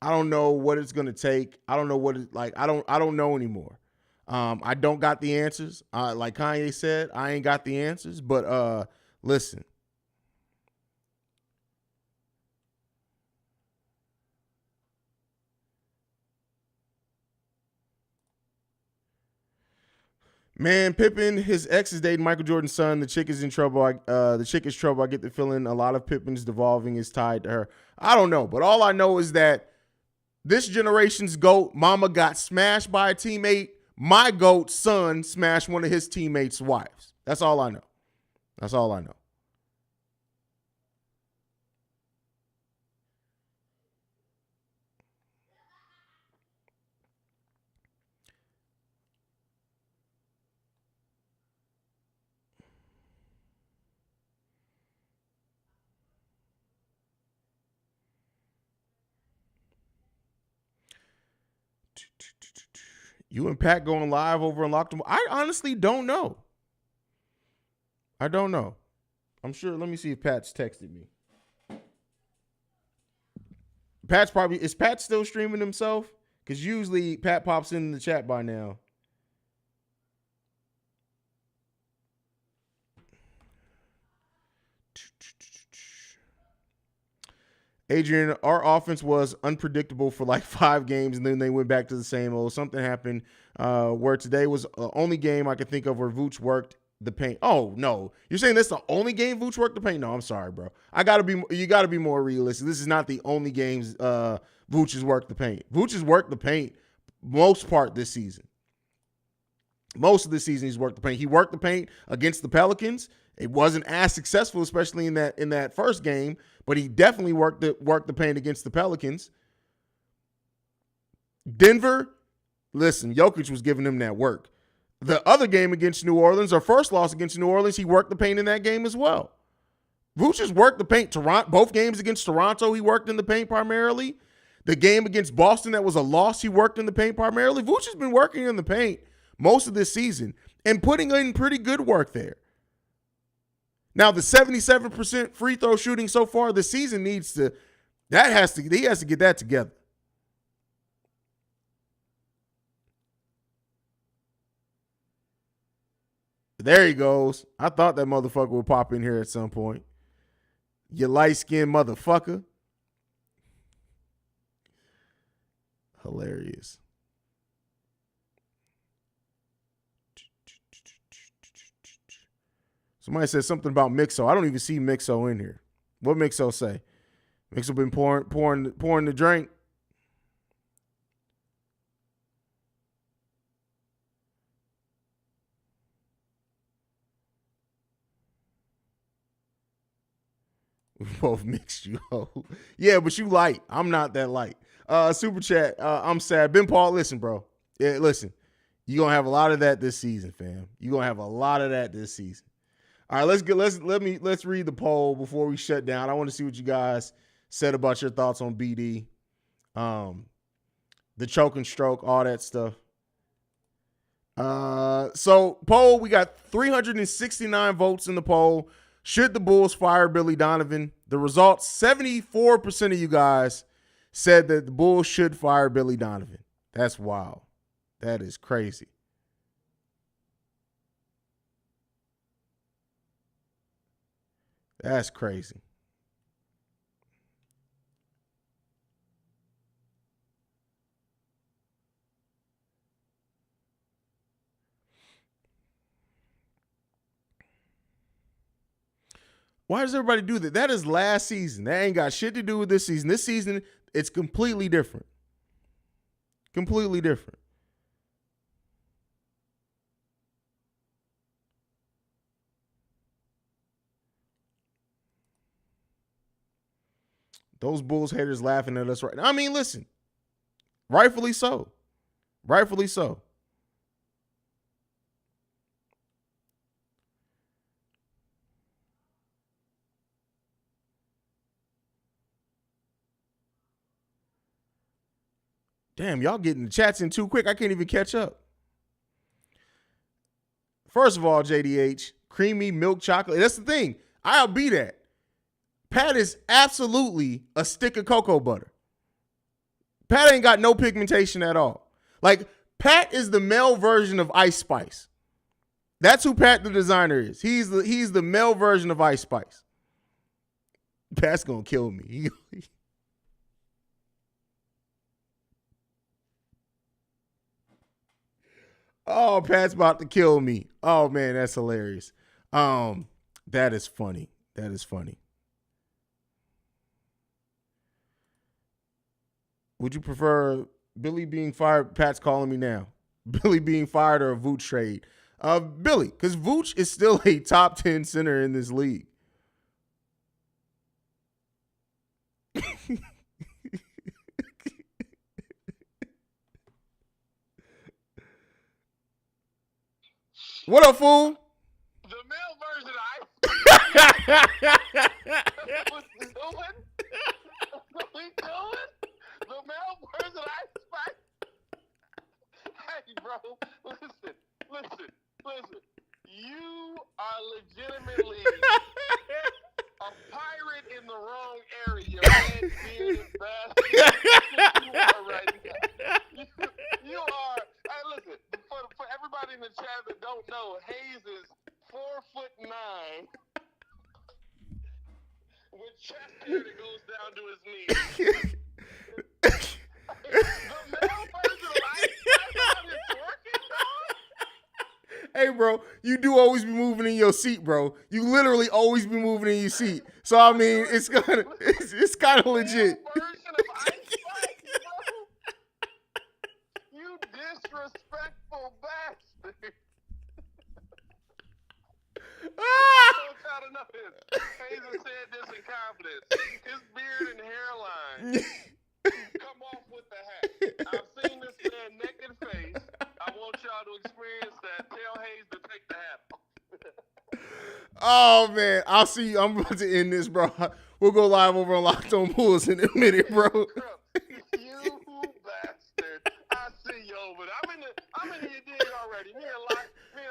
Speaker 1: I don't know what it's going to take. I don't know what it's like. I don't know anymore. I don't got the answers. Like Kanye said, I ain't got the answers, but listen. Man, Pippen, his ex is dating Michael Jordan's son. The chick is in trouble. The chick is trouble. I get the feeling a lot of Pippen's devolving is tied to her. I don't know, but all I know is that this generation's GOAT, mama got smashed by a teammate. My GOAT son smashed one of his teammates' wives. That's all I know. That's all I know. You and Pat going live over in Locked. I honestly don't know. I don't know. I'm sure. Let me see if Pat's texted me. Is Pat still streaming himself? Because usually Pat pops in the chat by now. Adrian, our offense was unpredictable for like 5 games, and then they went back to the same old. Something happened where today was the only game I could think of where Vooch worked the paint. Oh, no. You're saying that's the only game Vooch worked the paint? No, I'm sorry, bro. You got to be more realistic. This is not the only games Vooch has worked the paint. Vooch has worked the paint most part this season. Most of the season, he's worked the paint. He worked the paint against the Pelicans. It wasn't as successful, especially in that first game, but he definitely worked the paint against the Pelicans. Denver, listen, Jokic was giving him that work. The other game against New Orleans, our first loss against New Orleans, he worked the paint in that game as well. Vooch has worked the paint. Both games against Toronto, he worked in the paint primarily. The game against Boston that was a loss, he worked in the paint primarily. Vooch has been working in the paint most of this season and putting in pretty good work there. Now, the 77% free throw shooting so far this season he has to get that together. There he goes. I thought that motherfucker would pop in here at some point. You light-skinned motherfucker. Hilarious. Somebody said something about Mixo. I don't even see Mixo in here. What Mixo say? Mixo been pouring the drink. We both mixed you. Yeah, but you light. I'm not that light. Super chat. I'm sad. Ben Paul, listen, bro. Yeah, listen. You're gonna have a lot of that this season, fam. You're gonna have a lot of that this season. All right, let's read the poll before we shut down. I want to see what you guys said about your thoughts on BD. The choke and stroke, all that stuff. So poll, we got 369 votes in the poll. Should the Bulls fire Billy Donovan? The results, 74% of you guys said that the Bulls should fire Billy Donovan. That's wild. That is crazy. That's crazy. Why does everybody do that? That is last season. That ain't got shit to do with this season. This season, it's completely different. Completely different. Those Bulls haters laughing at us right now. I mean, listen. Rightfully so. Rightfully so. Damn, y'all getting the chats in too quick. I can't even catch up. First of all, JDH, creamy milk chocolate. That's the thing. I'll be that. Pat is absolutely a stick of cocoa butter. Pat ain't got no pigmentation at all. Like, Pat is the male version of Ice Spice. That's who Pat the designer is. He's the male version of Ice Spice. Pat's gonna kill me. Oh, Pat's about to kill me. Oh man, that's hilarious. That is funny. That is funny. Would you prefer Billy being fired? Pat's calling me now. Billy being fired or a Vooch trade? Billy, because Vooch is still a top 10 center in this league. What up, fool?
Speaker 3: The male version of What's he doing? What we doing? The male version of Ice Spice? Hey, bro, listen. You are legitimately a pirate in the wrong area. Red bearded bastard. You are right now. You are. Hey, listen. For everybody in the chat that don't know, Haize is 4'9" with chest hair that goes down to his knees. The male version of Ice Spice is working, dog.
Speaker 1: Hey, bro, you do always be moving in your seat, bro. You literally always be moving in your seat. So I mean, it's kind of legit.
Speaker 3: Version of Ice Spice, bro. You disrespectful bastard. confidence. His beard and hairline come off with the hat. I've seen this man naked face. I want y'all to experience that. Tell Haize to take the hat off.
Speaker 1: Oh, man. I'll see you. I'm about to end this, bro. We'll go live over on Locked On Bulls in a minute, bro.
Speaker 3: You bastard. I see you over there. I'm in your dig already. Me and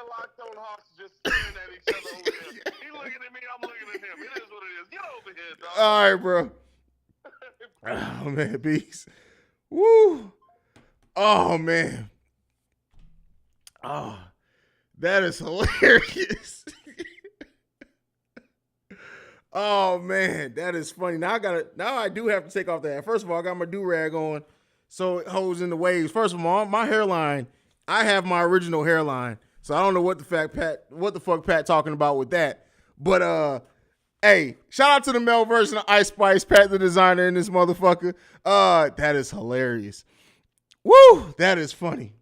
Speaker 3: Locked On Hawks just staring at each other over there. He looking at me, I'm looking at him. It is what it is. Get over here, dog.
Speaker 1: All right, bro. Oh, man. Peace. Woo. Oh, man. Oh, that is hilarious. Oh, man, that is funny. Now I do have to take off that. First of all, I got my do-rag on so it holds in the waves. First of all, my hairline, I have my original hairline. So I don't know what the fuck Pat talking about with that. But hey, shout out to the male version of Ice Spice, Pat the designer in this motherfucker. That is hilarious. Woo, that is funny.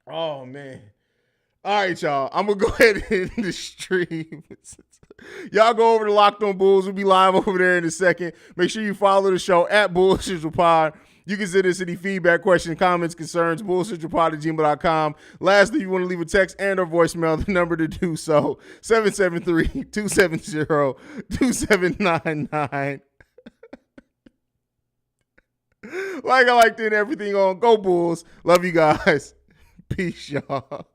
Speaker 1: Oh, man. All right, y'all. I'm going to go ahead and end the stream. Y'all go over to Locked On Bulls. We'll be live over there in a second. Make sure you follow the show at BullCentralPod. You can send us any feedback, questions, comments, concerns, BullCentralPod@gmail.com. Lastly, if you want to leave a text and or voicemail, the number to do so, 773-270-2799. Like I like to end everything on Go Bulls. Love you guys. Peace, y'all.